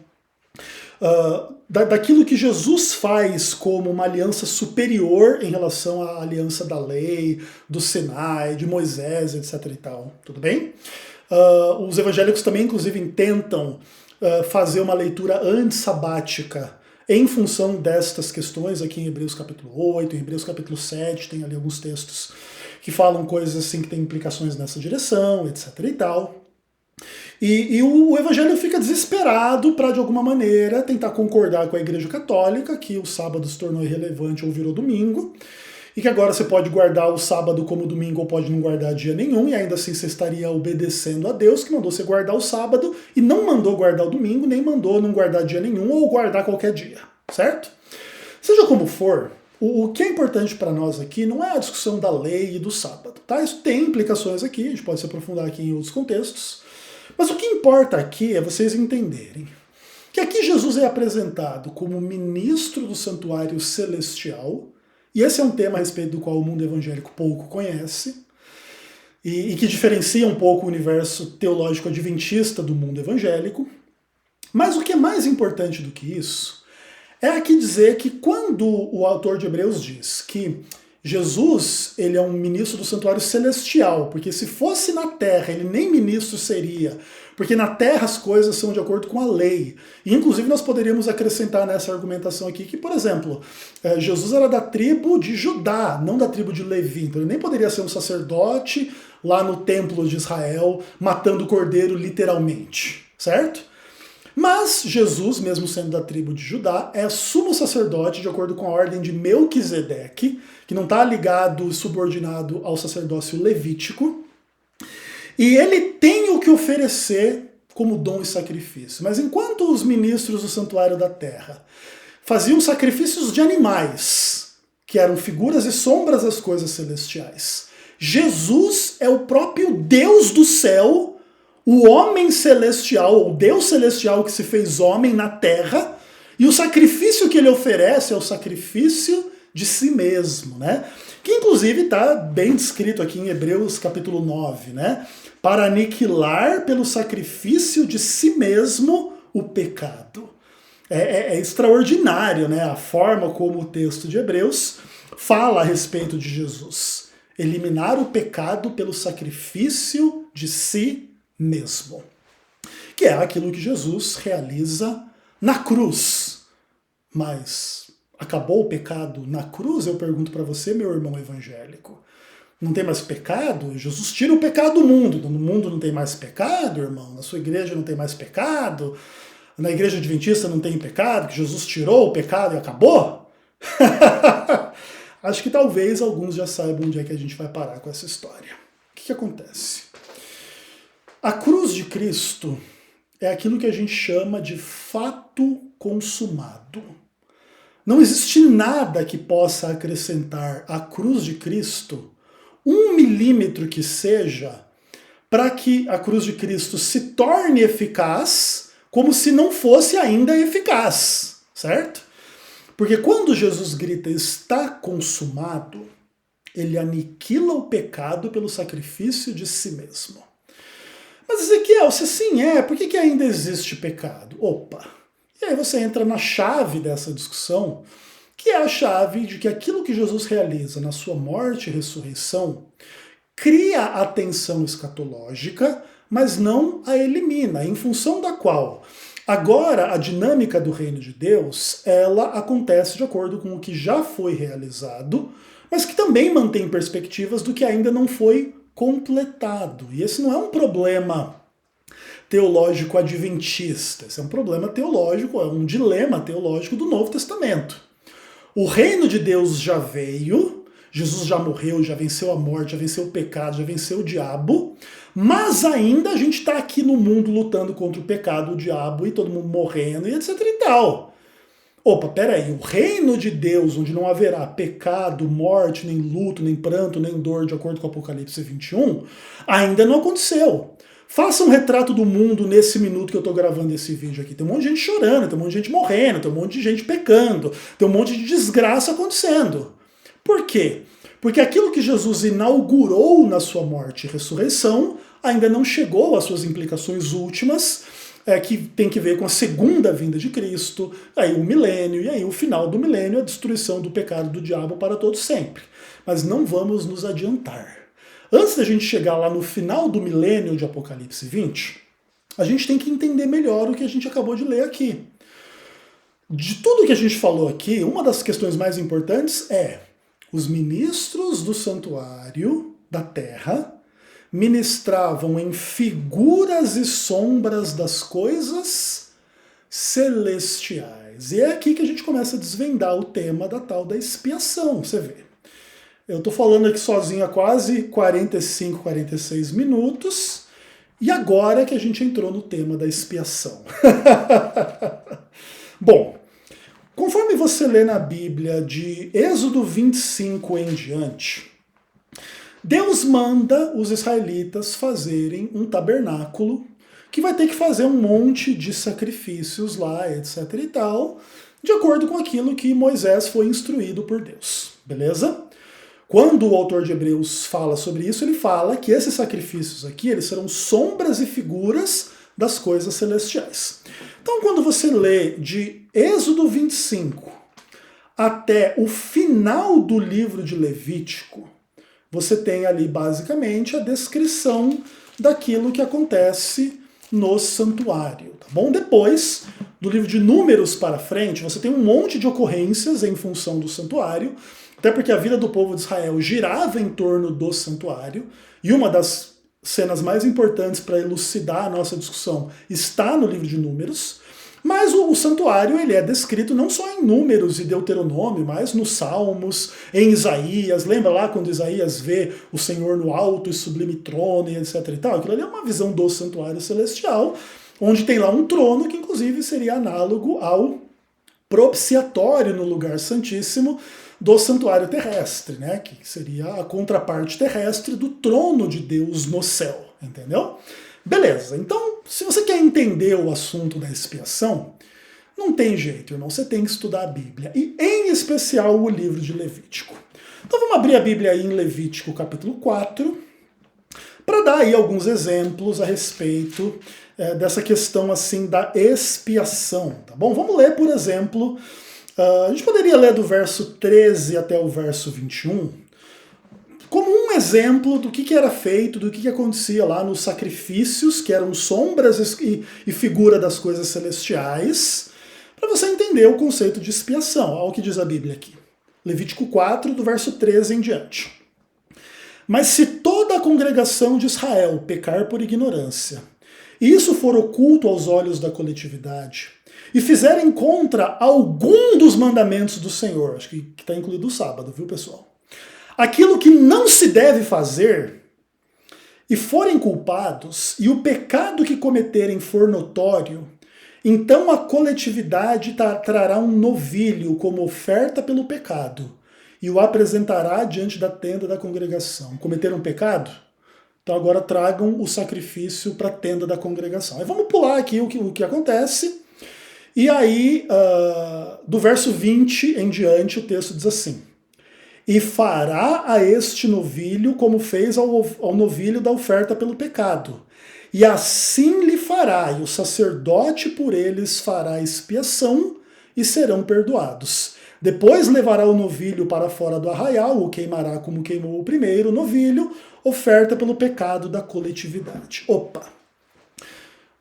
daquilo que Jesus faz como uma aliança superior em relação à aliança da lei, do Sinai, de Moisés, etc. e tal. Tudo bem? Os evangélicos também, inclusive, tentam fazer uma leitura antissabática em função destas questões, aqui em Hebreus capítulo 8, em Hebreus capítulo 7, tem ali alguns textos que falam coisas assim que têm implicações nessa direção, etc. e tal. E o evangelho fica desesperado para, de alguma maneira, tentar concordar com a Igreja Católica que o sábado se tornou irrelevante ou virou domingo, e que agora você pode guardar o sábado como domingo ou pode não guardar dia nenhum, e ainda assim você estaria obedecendo a Deus, que mandou você guardar o sábado e não mandou guardar o domingo, nem mandou não guardar dia nenhum ou guardar qualquer dia, certo? Seja como for, o que é importante para nós aqui não é a discussão da lei e do sábado, tá? Isso tem implicações aqui, a gente pode se aprofundar aqui em outros contextos, mas o que importa aqui é vocês entenderem que aqui Jesus é apresentado como ministro do santuário celestial, e esse é um tema a respeito do qual o mundo evangélico pouco conhece, e que diferencia um pouco o universo teológico adventista do mundo evangélico. Mas o que é mais importante do que isso é aqui dizer que quando o autor de Hebreus diz que Jesus ele é um ministro do santuário celestial, porque se fosse na terra ele nem ministro seria, porque na terra as coisas são de acordo com a lei. E inclusive nós poderíamos acrescentar nessa argumentação aqui que, por exemplo, Jesus era da tribo de Judá, não da tribo de Levi, então ele nem poderia ser um sacerdote lá no templo de Israel, matando o cordeiro literalmente, certo? Mas Jesus, mesmo sendo da tribo de Judá, é sumo sacerdote de acordo com a ordem de Melquisedeque, que não está ligado e subordinado ao sacerdócio levítico, e ele tem o que oferecer como dom e sacrifício. Mas enquanto os ministros do santuário da terra faziam sacrifícios de animais, que eram figuras e sombras das coisas celestiais, Jesus é o próprio Deus do céu, o homem celestial, o Deus celestial que se fez homem na terra, e o sacrifício que ele oferece é o sacrifício de si mesmo, né? Que inclusive está bem descrito aqui em Hebreus capítulo 9, né? Para aniquilar pelo sacrifício de si mesmo o pecado. É extraordinário, né? A forma como o texto de Hebreus fala a respeito de Jesus. Eliminar o pecado pelo sacrifício de si mesmo. Que é aquilo que Jesus realiza na cruz. Mas acabou o pecado na cruz? Eu pergunto para você, meu irmão evangélico. Não tem mais pecado? Jesus tira o pecado do mundo. No mundo não tem mais pecado, irmão? Na sua igreja não tem mais pecado? Na igreja adventista não tem pecado? Que Jesus tirou o pecado e acabou? Acho que talvez alguns já saibam onde é que a gente vai parar com essa história. O que acontece? A cruz de Cristo é aquilo que a gente chama de fato consumado. Não existe nada que possa acrescentar à cruz de Cristo 1 milímetro que seja para que a cruz de Cristo se torne eficaz como se não fosse ainda eficaz, certo? Porque quando Jesus grita está consumado, ele aniquila o pecado pelo sacrifício de si mesmo. Mas Ezequiel, se assim é, por que ainda existe pecado? Opa! E aí você entra na chave dessa discussão, que é a chave de que aquilo que Jesus realiza na sua morte e ressurreição cria a tensão escatológica, mas não a elimina, em função da qual agora a dinâmica do reino de Deus, ela acontece de acordo com o que já foi realizado, mas que também mantém perspectivas do que ainda não foi completado. E esse não é um problema teológico adventista, esse é um problema teológico, é um dilema teológico do Novo Testamento. O reino de Deus já veio, Jesus já morreu, já venceu a morte, já venceu o pecado, já venceu o diabo, mas ainda a gente está aqui no mundo lutando contra o pecado, o diabo e todo mundo morrendo e etc e tal. Opa, peraí, o reino de Deus, onde não haverá pecado, morte, nem luto, nem pranto, nem dor, de acordo com Apocalipse 21, ainda não aconteceu. Faça um retrato do mundo nesse minuto que eu estou gravando esse vídeo aqui. Tem um monte de gente chorando, tem um monte de gente morrendo, tem um monte de gente pecando, tem um monte de desgraça acontecendo. Por quê? Porque aquilo que Jesus inaugurou na sua morte e ressurreição ainda não chegou às suas implicações últimas, que tem que ver com a segunda vinda de Cristo, aí o milênio, e aí o final do milênio, a destruição do pecado do diabo para todos sempre. Mas não vamos nos adiantar. Antes da gente chegar lá no final do milênio de Apocalipse 20, a gente tem que entender melhor o que a gente acabou de ler aqui. De tudo que a gente falou aqui, uma das questões mais importantes é: os ministros do santuário da terra ministravam em figuras e sombras das coisas celestiais. E é aqui que a gente começa a desvendar o tema da tal da expiação, você vê. Eu tô falando aqui sozinho há quase 45, 46 minutos, e agora que a gente entrou no tema da expiação. Bom, conforme você lê na Bíblia de Êxodo 25 em diante, Deus manda os israelitas fazerem um tabernáculo que vai ter que fazer um monte de sacrifícios lá, etc e tal, de acordo com aquilo que Moisés foi instruído por Deus, beleza? Quando o autor de Hebreus fala sobre isso, ele fala que esses sacrifícios aqui, eles serão sombras e figuras das coisas celestiais. Então, quando você lê de Êxodo 25 até o final do livro de Levítico, você tem ali basicamente a descrição daquilo que acontece no santuário, tá bom? Depois, do livro de Números para frente, você tem um monte de ocorrências em função do santuário, até porque a vida do povo de Israel girava em torno do santuário, e uma das cenas mais importantes para elucidar a nossa discussão está no livro de Números. Mas o santuário ele é descrito não só em Números e Deuteronômio, mas nos Salmos, em Isaías. Lembra lá quando Isaías vê o Senhor no alto e sublime trono e etc e tal? Aquilo ali é uma visão do santuário celestial, onde tem lá um trono que inclusive seria análogo ao propiciatório no lugar santíssimo do santuário terrestre, né? Que seria a contraparte terrestre do trono de Deus no céu, entendeu? Beleza, então se você quer entender o assunto da expiação, não tem jeito, irmão, você tem que estudar a Bíblia, e em especial o livro de Levítico. Então vamos abrir a Bíblia aí em Levítico capítulo 4, para dar aí alguns exemplos a respeito dessa questão assim da expiação, tá bom? Vamos ler, por exemplo, a gente poderia ler do verso 13 até o verso 21, como um exemplo do que era feito, do que acontecia lá nos sacrifícios, que eram sombras e figura das coisas celestiais, para você entender o conceito de expiação. Olha o que diz a Bíblia aqui. Levítico 4, do verso 13 em diante. Mas se toda a congregação de Israel pecar por ignorância, e isso for oculto aos olhos da coletividade, e fizerem contra algum dos mandamentos do Senhor, acho que está incluído o sábado, viu, pessoal? Aquilo que não se deve fazer, e forem culpados, e o pecado que cometerem for notório, então a coletividade trará um novilho como oferta pelo pecado, e o apresentará diante da tenda da congregação. Cometeram pecado? Então agora tragam o sacrifício para a tenda da congregação. Aí vamos pular aqui o que acontece, e aí do verso 20 em diante o texto diz assim: e fará a este novilho como fez ao novilho da oferta pelo pecado. E assim lhe fará, e o sacerdote por eles fará expiação, e serão perdoados. Depois levará o novilho para fora do arraial, o queimará como queimou o primeiro novilho, oferta pelo pecado da coletividade. Opa!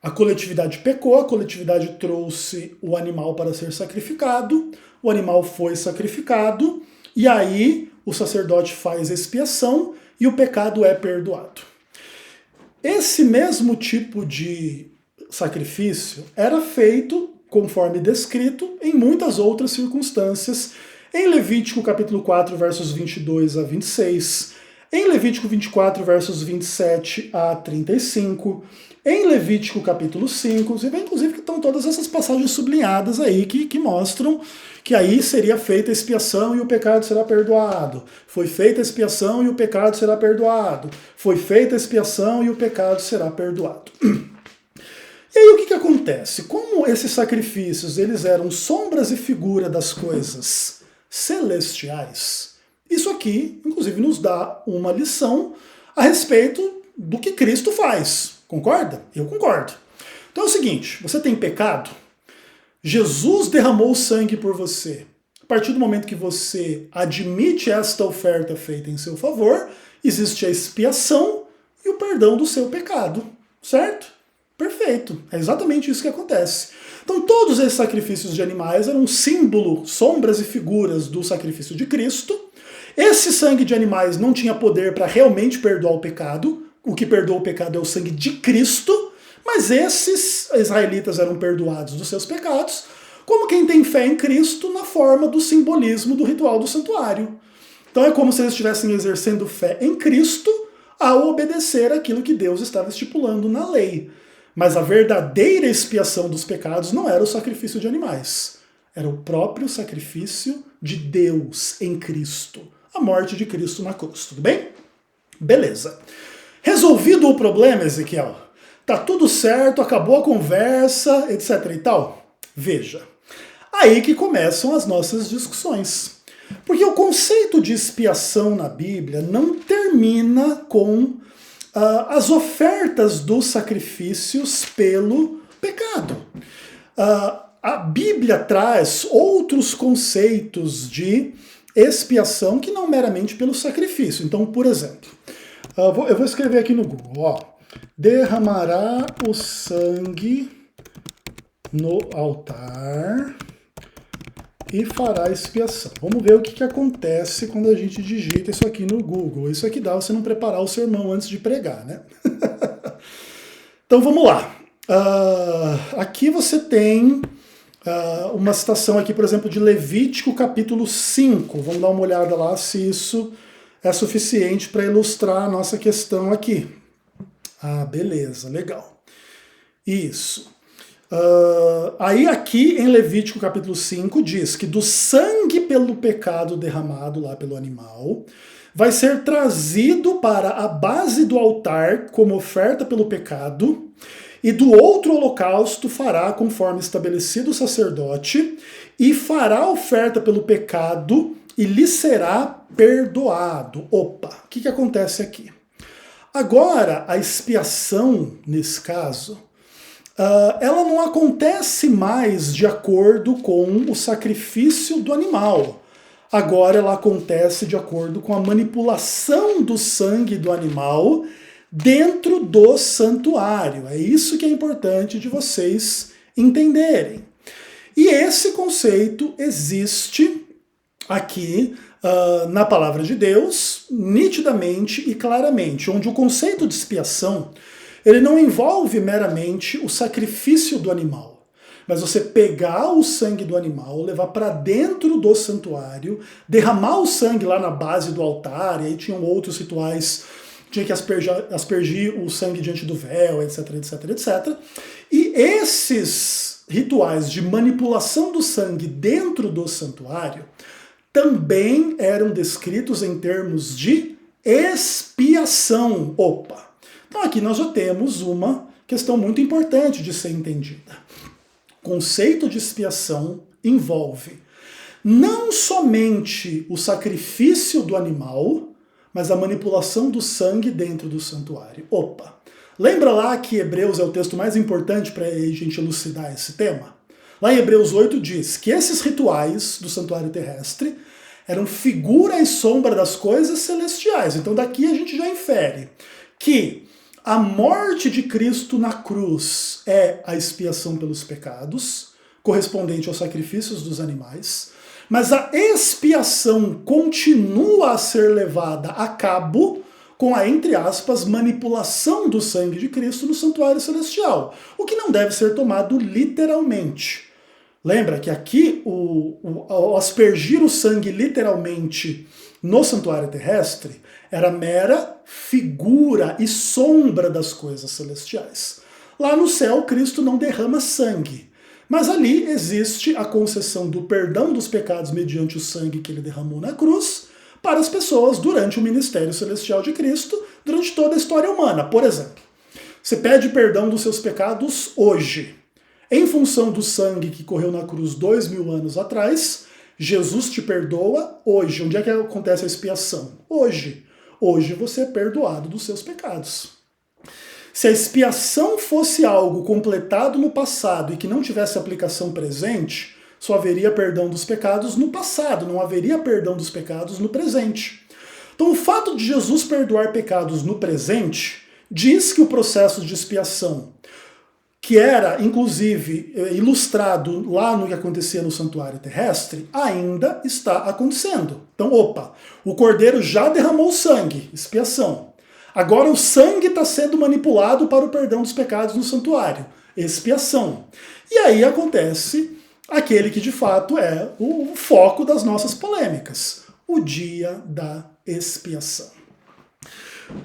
A coletividade pecou, a coletividade trouxe o animal para ser sacrificado, o animal foi sacrificado, e aí o sacerdote faz expiação e o pecado é perdoado. Esse mesmo tipo de sacrifício era feito, conforme descrito, em muitas outras circunstâncias em Levítico capítulo 4, versos 22 a 26, em Levítico 24, versos 27 a 35, em Levítico capítulo 5, você vê inclusive que estão todas essas passagens sublinhadas aí que mostram que aí seria feita a expiação e o pecado será perdoado. Foi feita a expiação e o pecado será perdoado. Foi feita a expiação e o pecado será perdoado. E aí o que acontece? Como esses sacrifícios eles eram sombras e figura das coisas celestiais, isso aqui, inclusive, nos dá uma lição a respeito do que Cristo faz. Concorda? Eu concordo. Então é o seguinte, você tem pecado, Jesus derramou sangue por você. A partir do momento que você admite esta oferta feita em seu favor, existe a expiação e o perdão do seu pecado, certo? Perfeito, é exatamente isso que acontece. Então todos esses sacrifícios de animais eram um símbolo, sombras e figuras do sacrifício de Cristo. Esse sangue de animais não tinha poder para realmente perdoar o pecado. O que perdoa o pecado é o sangue de Cristo, mas esses israelitas eram perdoados dos seus pecados, como quem tem fé em Cristo na forma do simbolismo do ritual do santuário. Então é como se eles estivessem exercendo fé em Cristo ao obedecer aquilo que Deus estava estipulando na lei. Mas a verdadeira expiação dos pecados não era o sacrifício de animais, era o próprio sacrifício de Deus em Cristo, a morte de Cristo na cruz, tudo bem? Beleza. Resolvido o problema, Ezequiel, tá tudo certo, acabou a conversa, etc e tal? Veja, aí que começam as nossas discussões. Porque o conceito de expiação na Bíblia não termina com as ofertas dos sacrifícios pelo pecado. A Bíblia traz outros conceitos de expiação que não meramente pelo sacrifício. Então, por exemplo, eu vou escrever aqui no Google, ó. Derramará o sangue no altar e fará expiação. Vamos ver o que acontece quando a gente digita isso aqui no Google. Isso aqui dá você não preparar o sermão antes de pregar, né? Então vamos lá. Aqui você tem uma citação aqui, por exemplo, de Levítico capítulo 5. Vamos dar uma olhada lá se isso é suficiente para ilustrar a nossa questão aqui. Beleza, legal. Isso. Aí aqui em Levítico capítulo 5 diz que do sangue pelo pecado derramado lá pelo animal vai ser trazido para a base do altar como oferta pelo pecado, e do outro holocausto fará conforme estabelecido o sacerdote, e fará oferta pelo pecado e lhe será perdoado. Opa, o que acontece aqui? Agora, a expiação, nesse caso, ela não acontece mais de acordo com o sacrifício do animal. Agora ela acontece de acordo com a manipulação do sangue do animal dentro do santuário. É isso que é importante de vocês entenderem. E esse conceito existe aqui na palavra de Deus, nitidamente e claramente, onde o conceito de expiação ele não envolve meramente o sacrifício do animal, mas você pegar o sangue do animal, levar para dentro do santuário, derramar o sangue lá na base do altar, e aí tinham outros rituais, tinha que aspergir o sangue diante do véu, etc, etc, etc. E esses rituais de manipulação do sangue dentro do santuário também eram descritos em termos de expiação. Opa! Então aqui nós já temos uma questão muito importante de ser entendida. O conceito de expiação envolve não somente o sacrifício do animal, mas a manipulação do sangue dentro do santuário. Opa! Lembra lá que Hebreus é o texto mais importante para a gente elucidar esse tema? Lá em Hebreus 8 diz que esses rituais do santuário terrestre eram figura e sombra das coisas celestiais. Então daqui a gente já infere que a morte de Cristo na cruz é a expiação pelos pecados, correspondente aos sacrifícios dos animais, mas a expiação continua a ser levada a cabo com a, entre aspas, manipulação do sangue de Cristo no santuário celestial, o que não deve ser tomado literalmente. Lembra que aqui ao aspergir o sangue literalmente no santuário terrestre era mera figura e sombra das coisas celestiais. Lá no céu, Cristo não derrama sangue, mas ali existe a concessão do perdão dos pecados mediante o sangue que ele derramou na cruz para as pessoas durante o ministério celestial de Cristo, durante toda a história humana. Por exemplo, você pede perdão dos seus pecados hoje. Em função do sangue que correu na cruz 2000 anos atrás, Jesus te perdoa hoje. Onde é que acontece a expiação? Hoje. Hoje você é perdoado dos seus pecados. Se a expiação fosse algo completado no passado e que não tivesse aplicação presente, só haveria perdão dos pecados no passado, não haveria perdão dos pecados no presente. Então o fato de Jesus perdoar pecados no presente diz que o processo de expiação, que era, inclusive, ilustrado lá no que acontecia no santuário terrestre, ainda está acontecendo. Então, o cordeiro já derramou sangue, expiação. Agora o sangue está sendo manipulado para o perdão dos pecados no santuário, expiação. E aí acontece aquele que de fato é o foco das nossas polêmicas, o dia da expiação.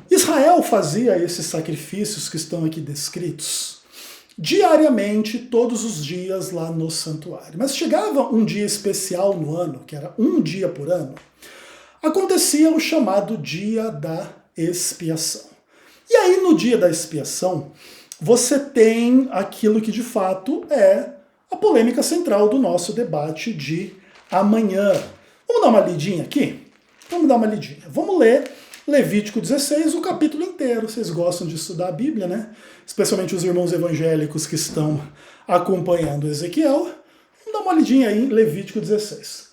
Israel fazia esses sacrifícios que estão aqui descritos diariamente, todos os dias lá no santuário. Mas chegava um dia especial no ano, que era um dia por ano, acontecia o chamado dia da expiação. E aí no dia da expiação, você tem aquilo que de fato é a polêmica central do nosso debate de amanhã. Vamos dar uma lidinha aqui? Vamos dar uma lidinha. Vamos ler Levítico 16, o capítulo inteiro. Vocês gostam de estudar a Bíblia, né? Especialmente os irmãos evangélicos que estão acompanhando Ezequiel. Vamos dar uma lidinha aí em Levítico 16.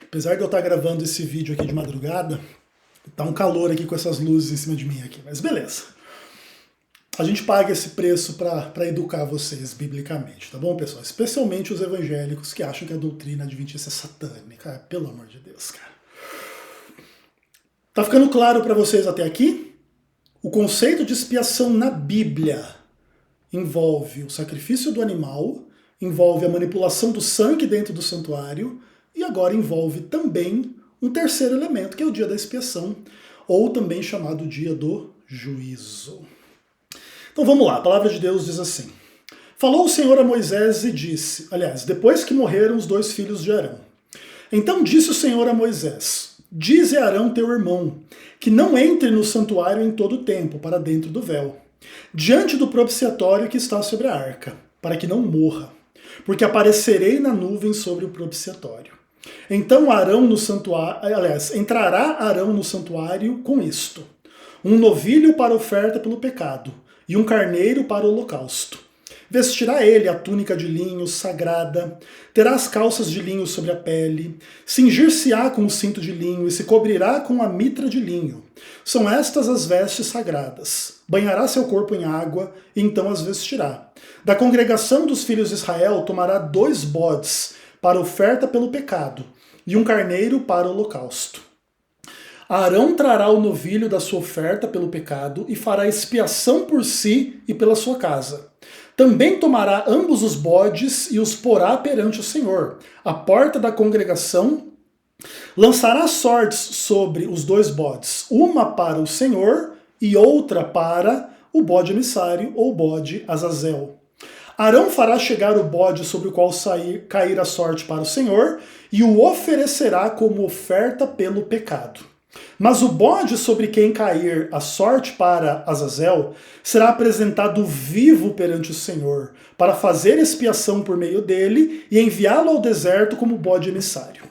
Apesar de eu estar gravando esse vídeo aqui de madrugada, tá um calor aqui com essas luzes em cima de mim aqui, mas beleza. A gente paga esse preço para educar vocês biblicamente, tá bom, pessoal? Especialmente os evangélicos que acham que a doutrina adventista é satânica. Pelo amor de Deus, cara. Tá ficando claro para vocês até aqui? O conceito de expiação na Bíblia envolve o sacrifício do animal, envolve a manipulação do sangue dentro do santuário e agora envolve também um terceiro elemento, que é o dia da expiação, ou também chamado dia do juízo. Então vamos lá, a palavra de Deus diz assim: falou o Senhor a Moisés e disse, depois que morreram os dois filhos de Arão. Então disse o Senhor a Moisés, dize a Arão teu irmão, que não entre no santuário em todo o tempo, para dentro do véu, diante do propiciatório que está sobre a arca, para que não morra, porque aparecerei na nuvem sobre o propiciatório. Então entrará Arão no santuário com isto: um novilho para oferta pelo pecado, e um carneiro para o holocausto. Vestirá ele a túnica de linho sagrada, terá as calças de linho sobre a pele, cingir-se-á com o cinto de linho e se cobrirá com a mitra de linho. São estas as vestes sagradas. Banhará seu corpo em água, e então as vestirá. Da congregação dos filhos de Israel tomará 2 bodes para oferta pelo pecado, e um carneiro para o holocausto. Arão trará o novilho da sua oferta pelo pecado e fará expiação por si e pela sua casa. Também tomará ambos os bodes e os porá perante o Senhor, à porta da congregação. Lançará sortes sobre os 2 bodes, uma para o Senhor e outra para o bode emissário ou bode Azazel. Arão fará chegar o bode sobre o qual cair a sorte para o Senhor e o oferecerá como oferta pelo pecado. Mas o bode sobre quem cair a sorte para Azazel será apresentado vivo perante o Senhor, para fazer expiação por meio dele e enviá-lo ao deserto como bode emissário.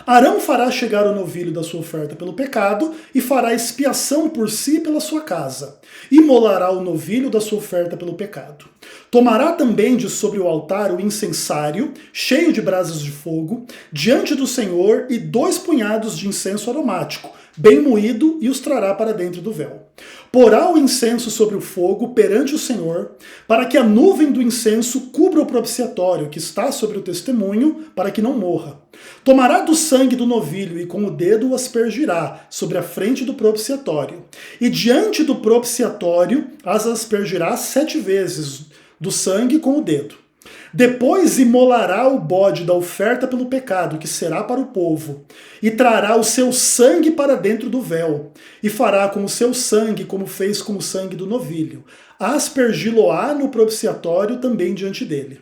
Arão fará chegar o novilho da sua oferta pelo pecado e fará expiação por si e pela sua casa. Imolará o novilho da sua oferta pelo pecado. Tomará também de sobre o altar o incensário, cheio de brasas de fogo, diante do Senhor, e 2 punhados de incenso aromático, bem moído, e os trará para dentro do véu. Porá o incenso sobre o fogo perante o Senhor, para que a nuvem do incenso cubra o propiciatório que está sobre o testemunho, para que não morra. Tomará do sangue do novilho e com o dedo o aspergirá sobre a frente do propiciatório. E diante do propiciatório as aspergirá 7 vezes, do sangue com o dedo. Depois imolará o bode da oferta pelo pecado, que será para o povo, e trará o seu sangue para dentro do véu, e fará com o seu sangue como fez com o sangue do novilho. Aspergi-lo-á no propiciatório também diante dele.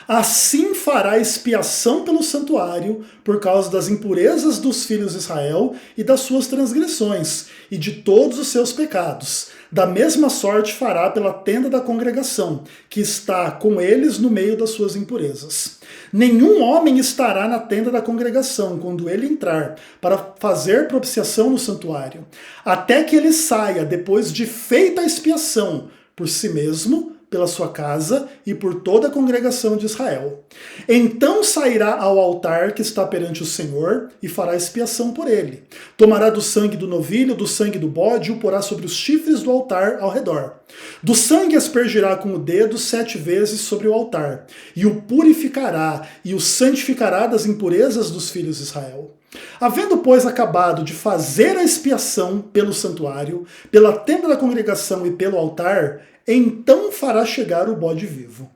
Assim fará expiação pelo santuário por causa das impurezas dos filhos de Israel e das suas transgressões e de todos os seus pecados. Da mesma sorte fará pela tenda da congregação, que está com eles no meio das suas impurezas. Nenhum homem estará na tenda da congregação quando ele entrar para fazer propiciação no santuário, até que ele saia depois de feita a expiação por si mesmo, pela sua casa e por toda a congregação de Israel. Então sairá ao altar que está perante o Senhor e fará expiação por ele. Tomará do sangue do novilho, do sangue do bode e o porá sobre os chifres do altar ao redor. Do sangue aspergirá com o dedo 7 vezes sobre o altar, e o purificará e o santificará das impurezas dos filhos de Israel. Havendo, pois, acabado de fazer a expiação pelo santuário, pela tenda da congregação e pelo altar, então fará chegar o bode vivo.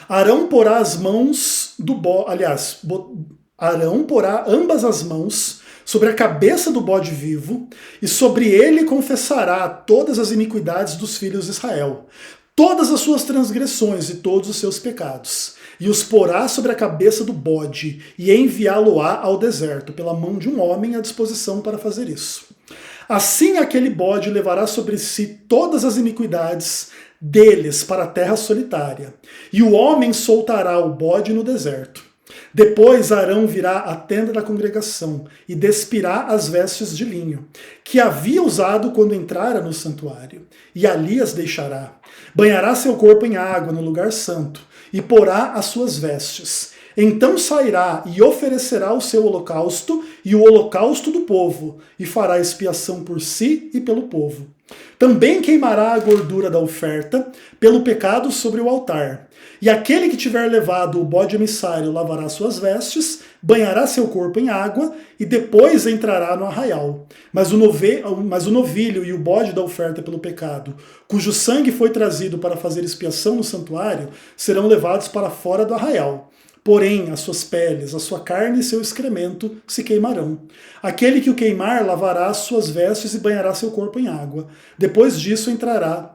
Arão porá as mãos do bode, Arão porá ambas as mãos sobre a cabeça do bode vivo, e sobre ele confessará todas as iniquidades dos filhos de Israel, todas as suas transgressões e todos os seus pecados, e os porá sobre a cabeça do bode, e enviá-lo-á ao deserto, pela mão de um homem à disposição para fazer isso. Assim aquele bode levará sobre si todas as iniquidades deles para a terra solitária, e o homem soltará o bode no deserto. Depois Arão virá à tenda da congregação e despirá as vestes de linho, que havia usado quando entrara no santuário, e ali as deixará. Banhará seu corpo em água no lugar santo, e porá as suas vestes. Então sairá e oferecerá o seu holocausto e o holocausto do povo, e fará expiação por si e pelo povo. Também queimará a gordura da oferta pelo pecado sobre o altar. E aquele que tiver levado o bode emissário lavará suas vestes, banhará seu corpo em água e depois entrará no arraial. Mas o novilho e o bode da oferta pelo pecado, cujo sangue foi trazido para fazer expiação no santuário, serão levados para fora do arraial. Porém, as suas peles, a sua carne e seu excremento se queimarão. Aquele que o queimar lavará as suas vestes e banhará seu corpo em água. Depois disso entrará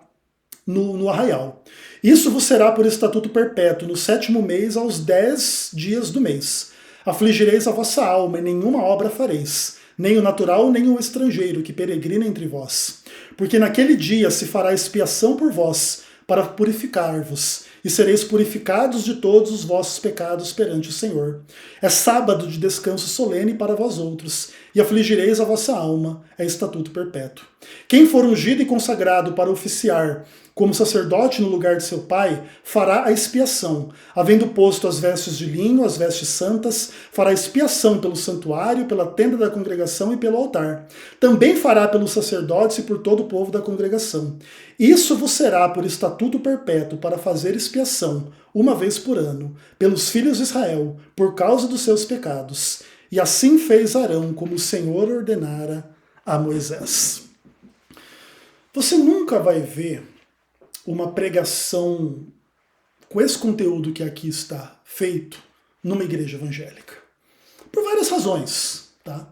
no arraial. Isso vos será por estatuto perpétuo, no 7º mês, aos 10 dias do mês. Afligireis a vossa alma, e nenhuma obra fareis, nem o natural, nem o estrangeiro, que peregrina entre vós. Porque naquele dia se fará expiação por vós, para purificar-vos, e sereis purificados de todos os vossos pecados perante o Senhor. É sábado de descanso solene para vós outros, e afligireis a vossa alma, é estatuto perpétuo. Quem for ungido e consagrado para oficiar como sacerdote no lugar de seu pai, fará a expiação. Havendo posto as vestes de linho, as vestes santas, fará expiação pelo santuário, pela tenda da congregação e pelo altar. Também fará pelos sacerdotes e por todo o povo da congregação. Isso vos será por estatuto perpétuo para fazer expiação, uma vez por ano, pelos filhos de Israel, por causa dos seus pecados. E assim fez Arão, como o Senhor ordenara a Moisés. Você nunca vai ver uma pregação com esse conteúdo que aqui está feito numa igreja evangélica. Por várias razões. Tá?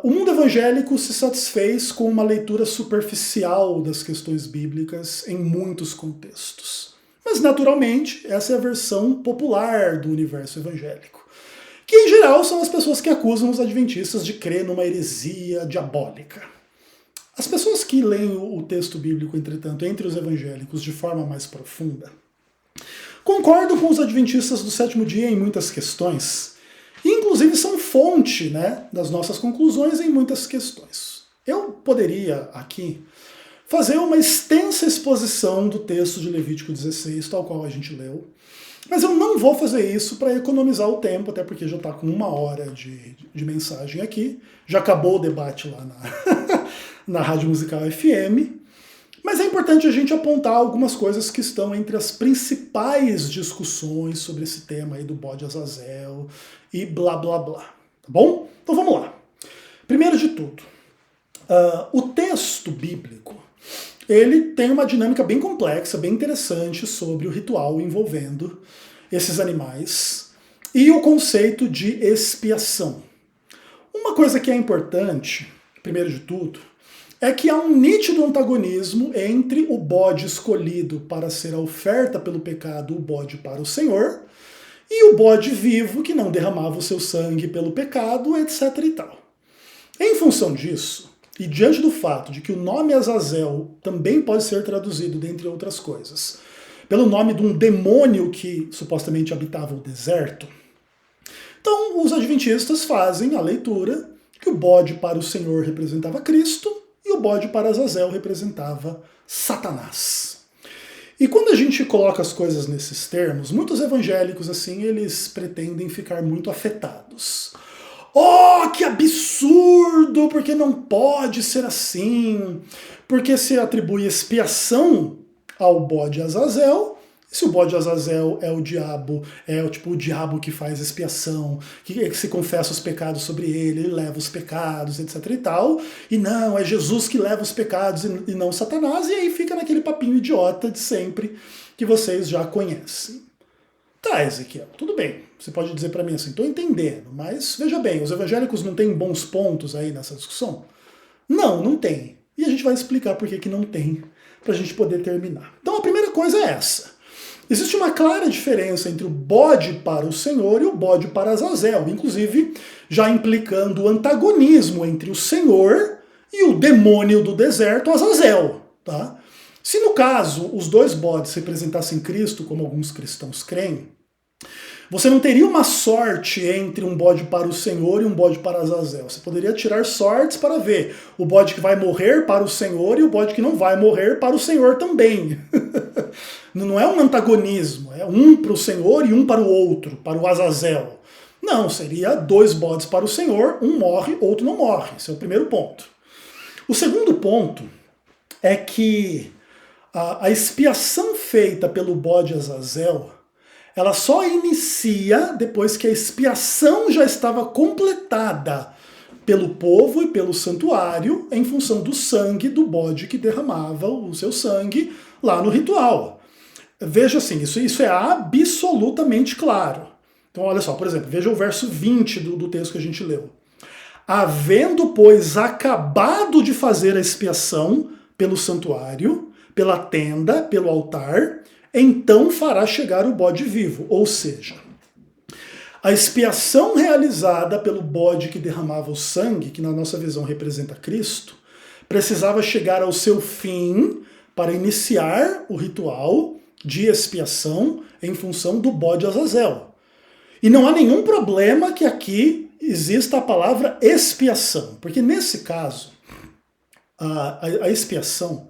O mundo evangélico se satisfez com uma leitura superficial das questões bíblicas em muitos contextos. Mas, naturalmente, essa é a versão popular do universo evangélico, que, em geral, são as pessoas que acusam os adventistas de crer numa heresia diabólica. As pessoas que leem o texto bíblico, entretanto, entre os evangélicos de forma mais profunda, concordam com os adventistas do 7º dia em muitas questões, e inclusive são fonte, das nossas conclusões em muitas questões. Eu poderia aqui fazer uma extensa exposição do texto de Levítico 16, tal qual a gente leu, mas eu não vou fazer isso para economizar o tempo, até porque já está com 1 hora de mensagem aqui, já acabou o debate lá na Rádio Musical FM, mas é importante a gente apontar algumas coisas que estão entre as principais discussões sobre esse tema aí do bode Azazel e blá blá blá, tá bom? Então vamos lá. Primeiro de tudo, o texto bíblico, ele tem uma dinâmica bem complexa, bem interessante sobre o ritual envolvendo esses animais e o conceito de expiação. Uma coisa que é importante, primeiro de tudo, é que há um nítido antagonismo entre o bode escolhido para ser a oferta pelo pecado, o bode para o Senhor, e o bode vivo que não derramava o seu sangue pelo pecado, etc. e tal. Em função disso, e diante do fato de que o nome Azazel também pode ser traduzido, dentre outras coisas, pelo nome de um demônio que supostamente habitava o deserto, então os adventistas fazem a leitura que o bode para o Senhor representava Cristo e o bode para Azazel representava Satanás. E quando a gente coloca as coisas nesses termos, muitos evangélicos assim, eles pretendem ficar muito afetados. Oh, que absurdo! Porque não pode ser assim. Porque se atribui expiação ao bode Azazel. Se o bode Azazel é o diabo, é o diabo que faz expiação, que se confessa os pecados sobre ele leva os pecados, etc e tal. E não, é Jesus que leva os pecados e não Satanás. E aí fica naquele papinho idiota de sempre que vocês já conhecem. Tá, Ezequiel, tudo bem. Você pode dizer para mim assim, estou entendendo, mas veja bem, os evangélicos não têm bons pontos aí nessa discussão? Não, não tem. E a gente vai explicar por que não tem, para a gente poder terminar. Então a primeira coisa é essa. Existe uma clara diferença entre o bode para o Senhor e o bode para Azazel, inclusive já implicando o antagonismo entre o Senhor e o demônio do deserto, Azazel. Tá? Se no caso os dois bodes representassem Cristo, como alguns cristãos creem, você não teria uma sorte entre um bode para o Senhor e um bode para Azazel. Você poderia tirar sortes para ver o bode que vai morrer para o Senhor e o bode que não vai morrer para o Senhor também. Não é um antagonismo, é um para o Senhor e um para o outro, para o Azazel. Não, seria dois bodes para o Senhor, um morre, outro não morre. Esse é o primeiro ponto. O segundo ponto é que a expiação feita pelo bode Azazel, ela só inicia depois que a expiação já estava completada pelo povo e pelo santuário em função do sangue do bode que derramava o seu sangue lá no ritual. Veja assim, isso é absolutamente claro. Então olha só, por exemplo, veja o verso 20 do texto que a gente leu. Havendo, pois, acabado de fazer a expiação pelo santuário, pela tenda, pelo altar, então fará chegar o bode vivo. Ou seja, a expiação realizada pelo bode que derramava o sangue, que na nossa visão representa Cristo, precisava chegar ao seu fim para iniciar o ritual de expiação em função do bode Azazel. E não há nenhum problema que aqui exista a palavra expiação, porque nesse caso, a expiação,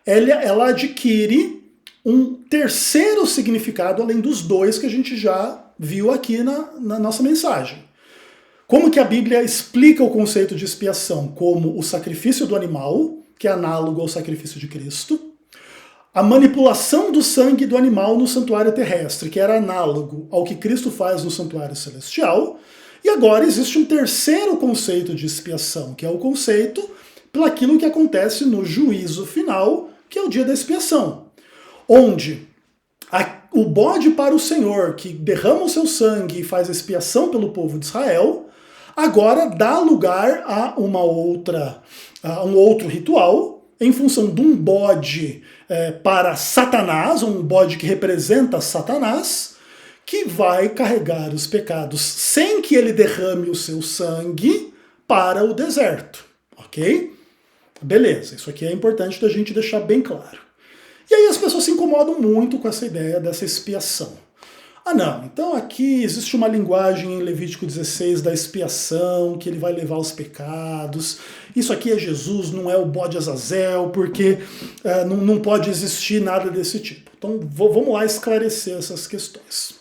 ela adquire um terceiro significado além dos dois que a gente já viu aqui na nossa mensagem. Como que a Bíblia explica o conceito de expiação? Como o sacrifício do animal, que é análogo ao sacrifício de Cristo, a manipulação do sangue do animal no santuário terrestre, que era análogo ao que Cristo faz no santuário celestial, e agora existe um terceiro conceito de expiação, que é o conceito pelo aquilo que acontece no juízo final, que é o dia da expiação, onde o bode para o Senhor, que derrama o seu sangue e faz expiação pelo povo de Israel, agora dá lugar a um outro ritual, em função de um bode para Satanás, um bode que representa Satanás, que vai carregar os pecados sem que ele derrame o seu sangue para o deserto, ok? Beleza, isso aqui é importante da gente deixar bem claro. E aí as pessoas se incomodam muito com essa ideia dessa expiação. Ah não, então aqui existe uma linguagem em Levítico 16 da expiação, que ele vai levar os pecados. Isso aqui é Jesus, não é o bode Azazel, porque não pode existir nada desse tipo. Então vamos lá esclarecer essas questões.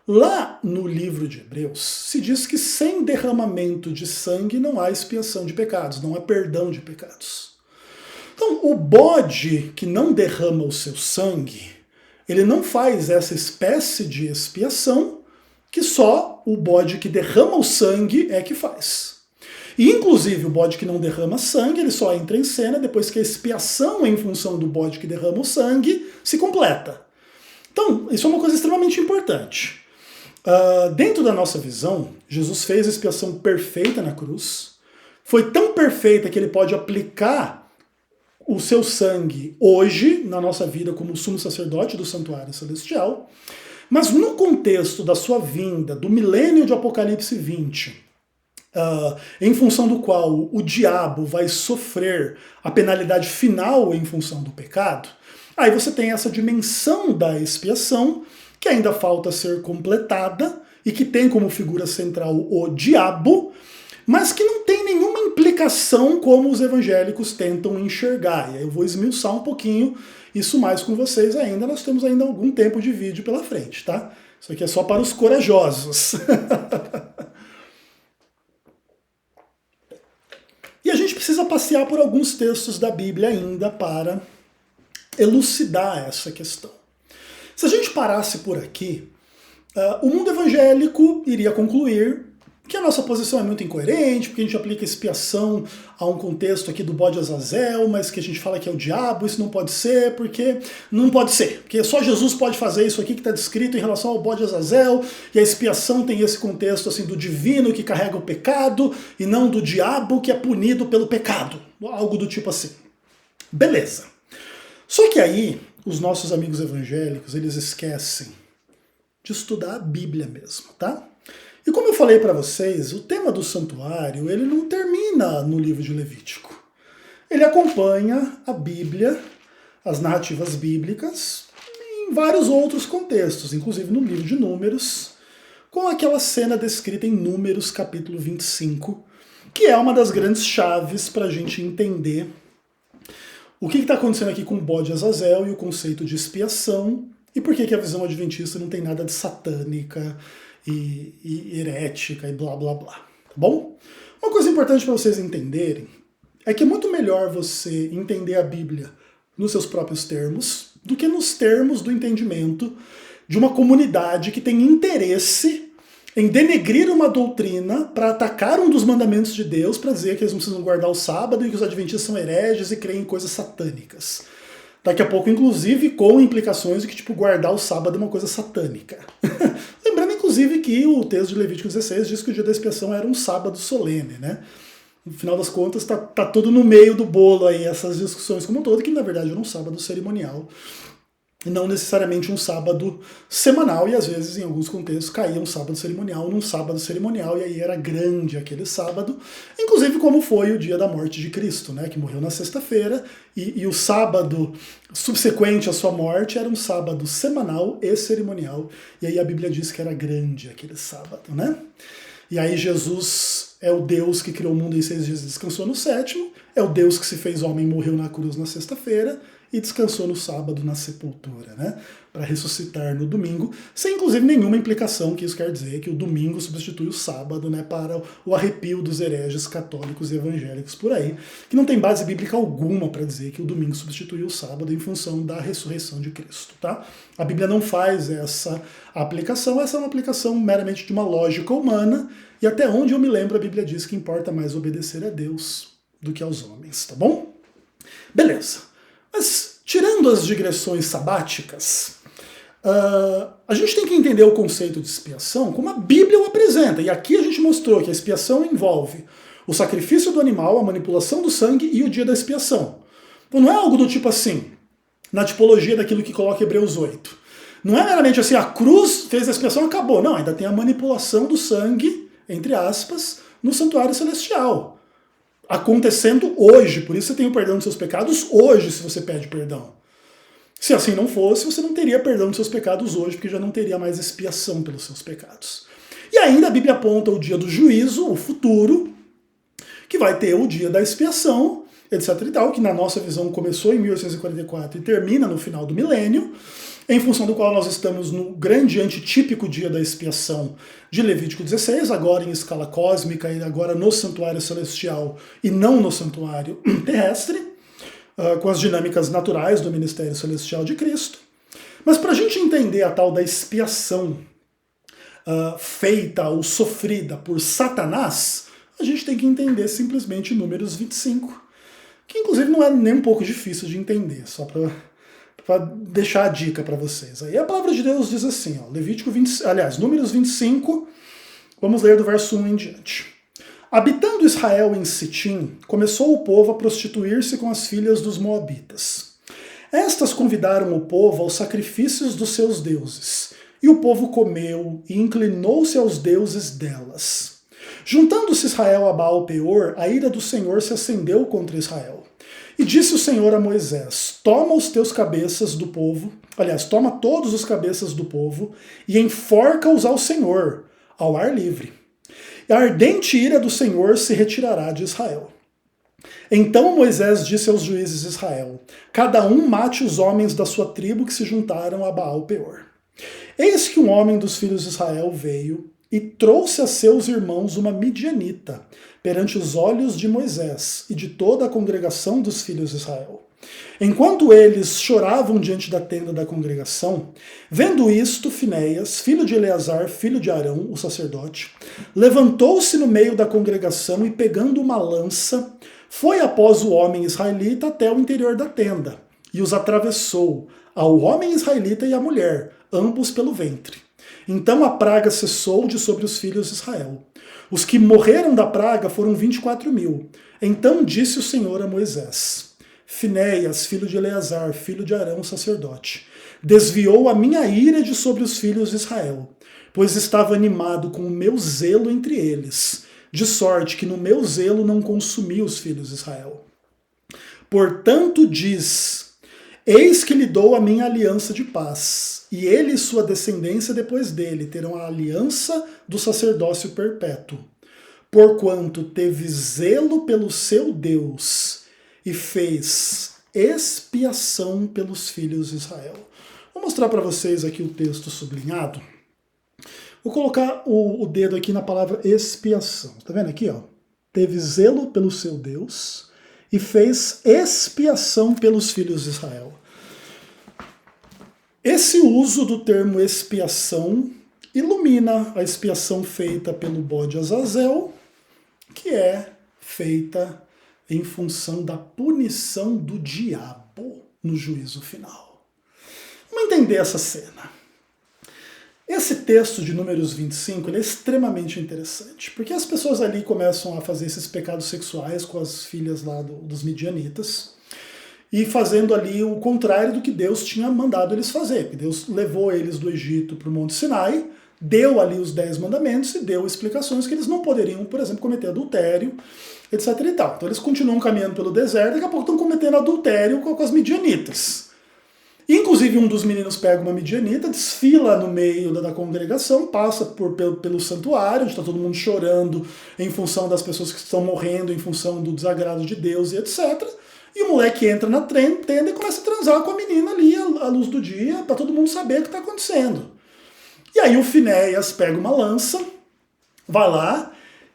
Lá no livro de Hebreus, se diz que sem derramamento de sangue não há expiação de pecados, não há perdão de pecados. Então, o bode que não derrama o seu sangue, ele não faz essa espécie de expiação que só o bode que derrama o sangue é que faz. E inclusive o bode que não derrama sangue, ele só entra em cena depois que a expiação em função do bode que derrama o sangue se completa. Então, isso é uma coisa extremamente importante. Dentro da nossa visão, Jesus fez a expiação perfeita na cruz. Foi tão perfeita que ele pode aplicar o seu sangue hoje na nossa vida como sumo sacerdote do santuário celestial. Mas no contexto da sua vinda, do milênio de Apocalipse 20, em função do qual o diabo vai sofrer a penalidade final em função do pecado, aí você tem essa dimensão da expiação que ainda falta ser completada e que tem como figura central o diabo, mas que não tem nenhuma implicação como os evangélicos tentam enxergar. E aí eu vou esmiuçar um pouquinho isso mais com vocês ainda. Nós temos ainda algum tempo de vídeo pela frente, tá? Isso aqui é só para os corajosos. E a gente precisa passear por alguns textos da Bíblia ainda para elucidar essa questão. Se a gente parasse por aqui, o mundo evangélico iria concluir que a nossa posição é muito incoerente, porque a gente aplica expiação a um contexto aqui do bode Azazel, mas que a gente fala que é o diabo, isso não pode ser, porque não pode ser, porque só Jesus pode fazer isso aqui que está descrito em relação ao bode Azazel, e a expiação tem esse contexto assim do divino que carrega o pecado, e não do diabo que é punido pelo pecado, algo do tipo assim. Beleza. Só que aí, os nossos amigos evangélicos, eles esquecem de estudar a Bíblia mesmo, tá? E como eu falei para vocês, o tema do santuário, ele não termina no livro de Levítico. Ele acompanha a Bíblia, as narrativas bíblicas, em vários outros contextos, inclusive no livro de Números, com aquela cena descrita em Números capítulo 25, que é uma das grandes chaves para a gente entender o que está acontecendo aqui com o bode Azazel e o conceito de expiação, e por que a visão adventista não tem nada de satânica e herética e blá blá blá, tá bom? Uma coisa importante para vocês entenderem é que é muito melhor você entender a Bíblia nos seus próprios termos do que nos termos do entendimento de uma comunidade que tem interesse em denegrir uma doutrina para atacar um dos mandamentos de Deus, para dizer que eles não precisam guardar o sábado e que os adventistas são hereges e creem em coisas satânicas. Daqui a pouco, inclusive, com implicações de que, tipo, guardar o sábado é uma coisa satânica. Lembrando, inclusive, que o texto de Levítico 16 diz que o dia da expiação era um sábado solene, né? No final das contas, tá tudo no meio do bolo aí, essas discussões como um todo, que na verdade era um sábado cerimonial, e não necessariamente um sábado semanal, e às vezes, em alguns contextos, caía um sábado cerimonial num sábado cerimonial, e aí era grande aquele sábado, inclusive como foi o dia da morte de Cristo, né, que morreu na sexta-feira, e o sábado subsequente à sua morte era um sábado semanal e cerimonial, e aí a Bíblia diz que era grande aquele sábado, né? E aí Jesus é o Deus que criou o mundo em 6 dias e descansou no sétimo, é o Deus que se fez homem e morreu na cruz na sexta-feira, e descansou no sábado na sepultura, né? Para ressuscitar no domingo, sem inclusive nenhuma implicação que isso quer dizer que o domingo substitui o sábado, né? Para o arrepio dos hereges católicos e evangélicos por aí, que não tem base bíblica alguma para dizer que o domingo substituiu o sábado em função da ressurreição de Cristo, tá? A Bíblia não faz essa aplicação, essa é uma aplicação meramente de uma lógica humana, e até onde eu me lembro a Bíblia diz que importa mais obedecer a Deus do que aos homens, tá bom? Beleza. Mas, tirando as digressões sabáticas, a gente tem que entender o conceito de expiação como a Bíblia o apresenta. E aqui a gente mostrou que a expiação envolve o sacrifício do animal, a manipulação do sangue e o dia da expiação. Então não é algo do tipo assim, na tipologia daquilo que coloca Hebreus 8. Não é meramente assim, a cruz fez a expiação e acabou. Não, ainda tem a manipulação do sangue, entre aspas, no santuário celestial. Acontecendo hoje, por isso você tem o perdão dos seus pecados hoje, se você pede perdão. Se assim não fosse, você não teria perdão dos seus pecados hoje, porque já não teria mais expiação pelos seus pecados. E ainda a Bíblia aponta o dia do juízo, o futuro, que vai ter o dia da expiação, etc e tal, que na nossa visão começou em 1844 e termina no final do milênio, em função do qual nós estamos no grande antitípico dia da expiação de Levítico 16, agora em escala cósmica e agora no santuário celestial e não no santuário terrestre, com as dinâmicas naturais do ministério celestial de Cristo. Mas para a gente entender a tal da expiação feita ou sofrida por Satanás, a gente tem que entender simplesmente Números 25, que inclusive não é nem um pouco difícil de entender, só para deixar a dica para vocês. Aí a palavra de Deus diz assim, ó, Números 25, vamos ler do verso 1 em diante. Habitando Israel em Sitim, começou o povo a prostituir-se com as filhas dos moabitas. Estas convidaram o povo aos sacrifícios dos seus deuses, e o povo comeu e inclinou-se aos deuses delas. Juntando-se Israel a Baal-Peor, a ira do Senhor se acendeu contra Israel. E disse o Senhor a Moisés, toma todos os cabeças do povo e enforca-os ao Senhor, ao ar livre. E a ardente ira do Senhor se retirará de Israel. Então Moisés disse aos juízes de Israel, cada um mate os homens da sua tribo que se juntaram a Baal-Peor. Eis que um homem dos filhos de Israel veio e trouxe a seus irmãos uma midianita, perante os olhos de Moisés e de toda a congregação dos filhos de Israel. Enquanto eles choravam diante da tenda da congregação, vendo isto, Finéias, filho de Eleazar, filho de Arão, o sacerdote, levantou-se no meio da congregação e, pegando uma lança, foi após o homem israelita até o interior da tenda, e os atravessou, ao homem israelita e à mulher, ambos pelo ventre. Então a praga cessou de sobre os filhos de Israel. Os que morreram da praga foram 24.000. Então disse o Senhor a Moisés, Finéias, filho de Eleazar, filho de Arão, sacerdote, desviou a minha ira de sobre os filhos de Israel, pois estava animado com o meu zelo entre eles, de sorte que no meu zelo não consumi os filhos de Israel. Portanto diz, eis que lhe dou a minha aliança de paz, e ele e sua descendência depois dele terão a aliança do sacerdócio perpétuo, porquanto teve zelo pelo seu Deus e fez expiação pelos filhos de Israel. Vou mostrar para vocês aqui o texto sublinhado. Vou colocar o dedo aqui na palavra expiação. Tá vendo aqui, ó? Teve zelo pelo seu Deus e fez expiação pelos filhos de Israel. Esse uso do termo expiação ilumina a expiação feita pelo bode Azazel, que é feita em função da punição do diabo no juízo final. Vamos entender essa cena. Esse texto de Números 25 ele é extremamente interessante, porque as pessoas ali começam a fazer esses pecados sexuais com as filhas lá dos midianitas, e fazendo ali o contrário do que Deus tinha mandado eles fazer. Porque Deus levou eles do Egito para o Monte Sinai, deu ali os 10 mandamentos e deu explicações que eles não poderiam, por exemplo, cometer adultério, etc. e tal. Então eles continuam caminhando pelo deserto, daqui a pouco estão cometendo adultério com as midianitas. Inclusive um dos meninos pega uma midianita, desfila no meio da congregação, passa pelo santuário, onde está todo mundo chorando em função das pessoas que estão morrendo, em função do desagrado de Deus e etc. E o moleque entra na tenda e começa a transar com a menina ali à luz do dia, para todo mundo saber o que está acontecendo. E aí o Finéias pega uma lança, vai lá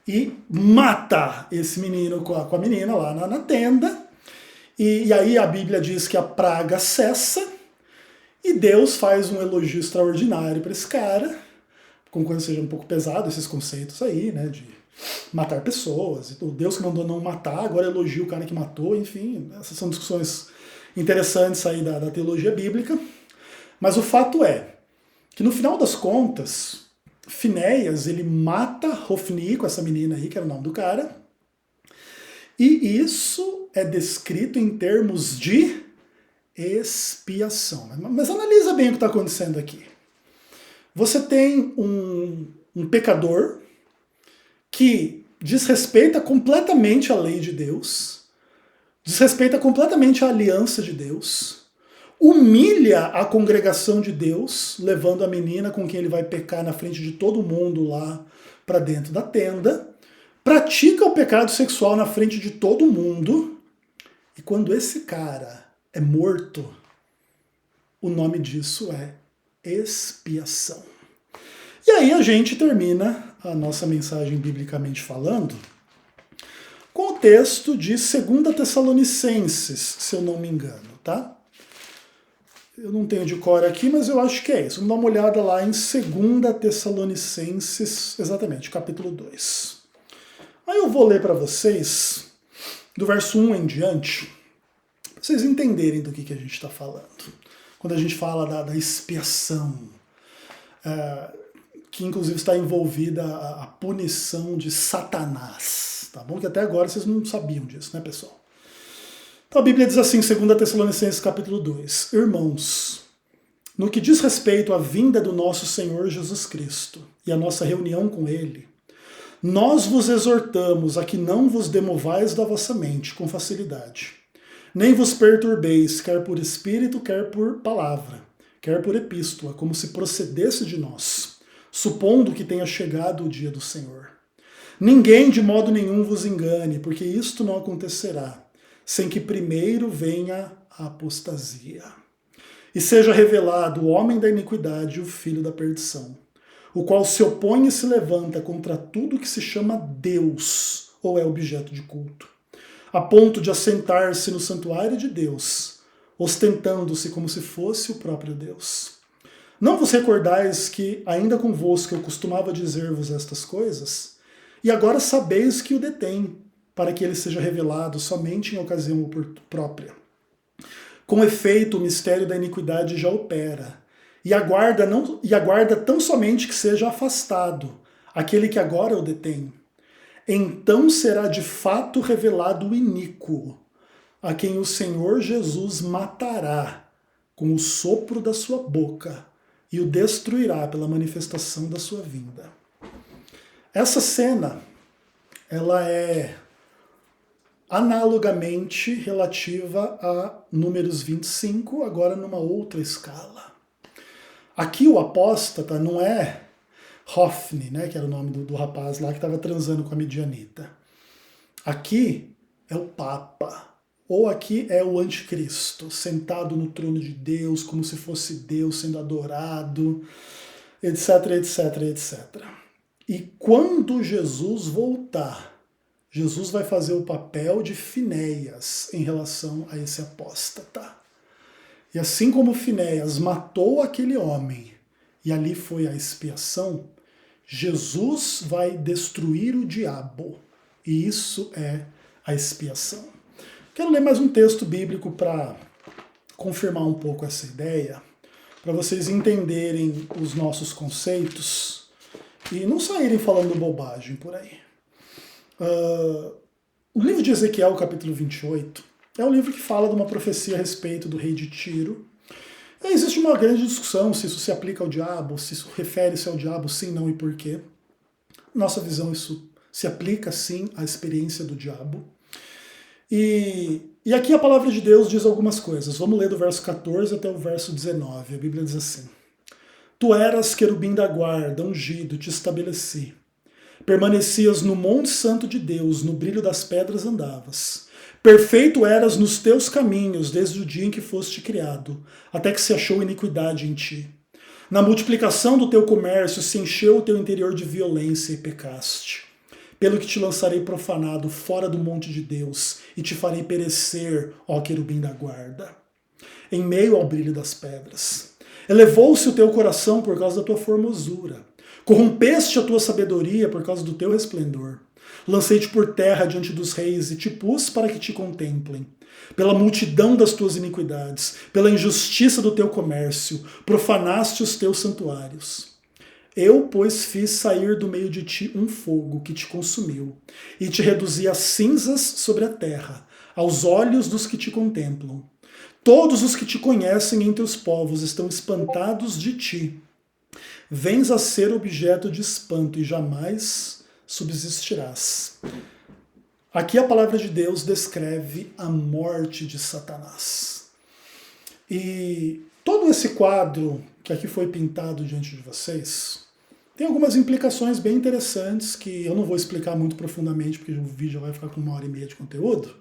e mata esse menino com a menina lá na tenda. E aí a Bíblia diz que a praga cessa e Deus faz um elogio extraordinário para esse cara, com quando seja um pouco pesado esses conceitos aí, né, de matar pessoas. O Deus que mandou não matar, agora elogia o cara que matou, enfim, essas são discussões interessantes aí da teologia bíblica. Mas o fato é que no final das contas, Finéias, ele mata Hofni com essa menina aí, que era o nome do cara, e isso é descrito em termos de expiação. Mas analisa bem o que está acontecendo aqui. Você tem um pecador que desrespeita completamente a lei de Deus, desrespeita completamente a aliança de Deus, humilha a congregação de Deus, levando a menina com quem ele vai pecar na frente de todo mundo lá para dentro da tenda, pratica o pecado sexual na frente de todo mundo, e quando esse cara é morto, o nome disso é expiação. E aí a gente termina a nossa mensagem biblicamente falando com o texto de 2 Tessalonicenses, se eu não me engano, tá? Eu não tenho de cor aqui, mas eu acho que é isso. Vamos dar uma olhada lá em 2 Tessalonicenses, exatamente, capítulo 2. Aí eu vou ler para vocês, do verso 1 em diante, para vocês entenderem do que a gente está falando. Quando a gente fala da expiação, que inclusive está envolvida a punição de Satanás, tá bom? Que até agora vocês não sabiam disso, né, pessoal? Então a Bíblia diz assim, 2 Tessalonicenses capítulo 2, Irmãos, no que diz respeito à vinda do nosso Senhor Jesus Cristo e a nossa reunião com Ele, nós vos exortamos a que não vos demovais da vossa mente com facilidade, nem vos perturbeis, quer por espírito, quer por palavra, quer por epístola, como se procedesse de nós, supondo que tenha chegado o dia do Senhor. Ninguém de modo nenhum vos engane, porque isto não acontecerá, sem que primeiro venha a apostasia. E seja revelado o homem da iniquidade e o filho da perdição, o qual se opõe e se levanta contra tudo que se chama Deus, ou é objeto de culto, a ponto de assentar-se no santuário de Deus, ostentando-se como se fosse o próprio Deus. Não vos recordais que, ainda convosco, eu costumava dizer-vos estas coisas? E agora sabeis que o detém, para que ele seja revelado somente em ocasião própria. Com efeito, o mistério da iniquidade já opera, e aguarda tão somente que seja afastado aquele que agora o detém. Então será de fato revelado o iníquo, a quem o Senhor Jesus matará com o sopro da sua boca e o destruirá pela manifestação da sua vinda. Essa cena, ela é analogamente relativa a Números 25, agora numa outra escala. Aqui o apóstata não é Hofni, né, que era o nome do rapaz lá que estava transando com a midianita. Aqui é o Papa, ou aqui é o Anticristo, sentado no trono de Deus, como se fosse Deus sendo adorado, etc, etc, etc. E quando Jesus voltar, Jesus vai fazer o papel de Finéias em relação a esse apóstata. E assim como Finéias matou aquele homem, e ali foi a expiação, Jesus vai destruir o diabo. E isso é a expiação. Quero ler mais um texto bíblico para confirmar um pouco essa ideia, para vocês entenderem os nossos conceitos e não saírem falando bobagem por aí. O livro de Ezequiel, capítulo 28, é um livro que fala de uma profecia a respeito do rei de Tiro. E existe uma grande discussão se isso se aplica ao diabo, se isso refere-se ao diabo, sim, não e por quê. Nossa visão, isso se aplica sim à experiência do diabo. E aqui a palavra de Deus diz algumas coisas. Vamos ler do verso 14 até o verso 19. A Bíblia diz assim: Tu eras querubim da guarda, ungido, te estabeleci. Permanecias no monte santo de Deus, no brilho das pedras andavas. Perfeito eras nos teus caminhos, desde o dia em que foste criado, até que se achou iniquidade em ti. Na multiplicação do teu comércio se encheu o teu interior de violência e pecaste. Pelo que te lançarei profanado fora do monte de Deus, e te farei perecer, ó querubim da guarda, em meio ao brilho das pedras. Elevou-se o teu coração por causa da tua formosura. Corrompeste a tua sabedoria por causa do teu resplendor. Lancei-te por terra diante dos reis e te pus para que te contemplem. Pela multidão das tuas iniquidades, pela injustiça do teu comércio, profanaste os teus santuários. Eu, pois, fiz sair do meio de ti um fogo que te consumiu, e te reduzi a cinzas sobre a terra, aos olhos dos que te contemplam. Todos os que te conhecem entre os povos estão espantados de ti. Vens a ser objeto de espanto e jamais subsistirás. Aqui a palavra de Deus descreve a morte de Satanás. E todo esse quadro que aqui foi pintado diante de vocês tem algumas implicações bem interessantes que eu não vou explicar muito profundamente, porque o vídeo já vai ficar com 1h30 de conteúdo,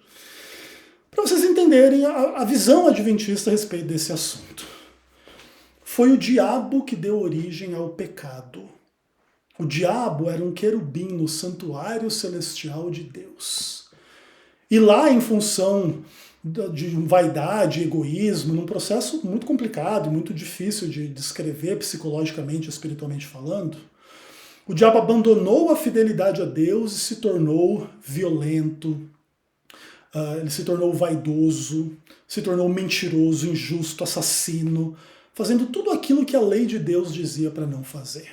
para vocês entenderem a visão adventista a respeito desse assunto. Foi o diabo que deu origem ao pecado. O diabo era um querubim no santuário celestial de Deus. E lá, em função de vaidade, egoísmo, num processo muito complicado, muito difícil de descrever psicologicamente, espiritualmente falando, O diabo abandonou a fidelidade a Deus e se tornou violento, ele se tornou vaidoso, se tornou mentiroso, injusto, assassino, fazendo tudo aquilo que a lei de Deus dizia para não fazer.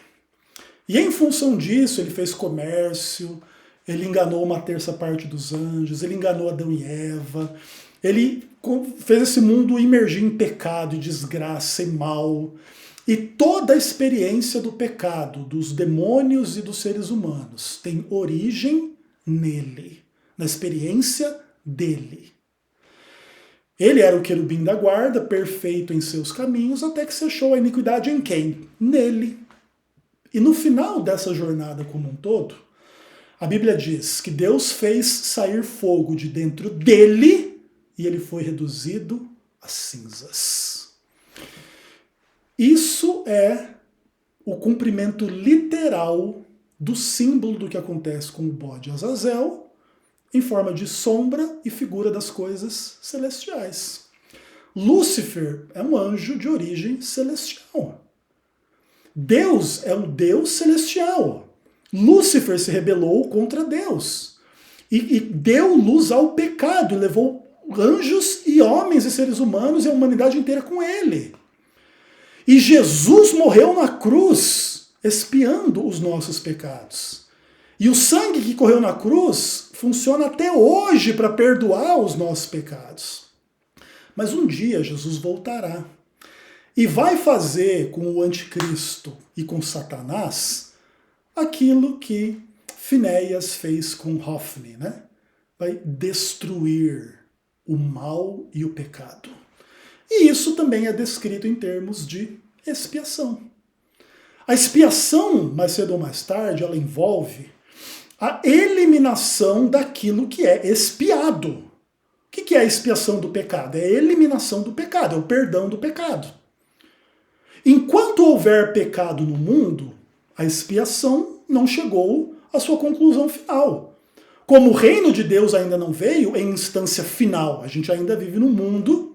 E em função disso, ele fez comércio, ele enganou uma terça parte dos anjos, ele enganou Adão e Eva, ele fez esse mundo imergir em pecado e desgraça e mal. E toda a experiência do pecado, dos demônios e dos seres humanos, tem origem nele, na experiência dele. Ele era o querubim da guarda, perfeito em seus caminhos, até que se achou a iniquidade em quem? Nele. E no final dessa jornada como um todo, a Bíblia diz que Deus fez sair fogo de dentro dele e ele foi reduzido a cinzas. Isso é o cumprimento literal do símbolo do que acontece com o bode Azazel, em forma de sombra e figura das coisas celestiais. Lúcifer é um anjo de origem celestial. Deus é um Deus celestial. Lúcifer se rebelou contra Deus e deu luz ao pecado, e levou anjos e homens e seres humanos e a humanidade inteira com ele. E Jesus morreu na cruz, expiando os nossos pecados. E o sangue que correu na cruz funciona até hoje para perdoar os nossos pecados. Mas um dia Jesus voltará e vai fazer com o anticristo e com Satanás aquilo que Finéias fez com Hofni, né? Vai destruir o mal e o pecado. E isso também é descrito em termos de expiação. A expiação, mais cedo ou mais tarde, ela envolve a eliminação daquilo que é expiado. O que é a expiação do pecado? É a eliminação do pecado, é o perdão do pecado. Enquanto houver pecado no mundo, a expiação não chegou à sua conclusão final. Como o reino de Deus ainda não veio em instância final, a gente ainda vive no mundo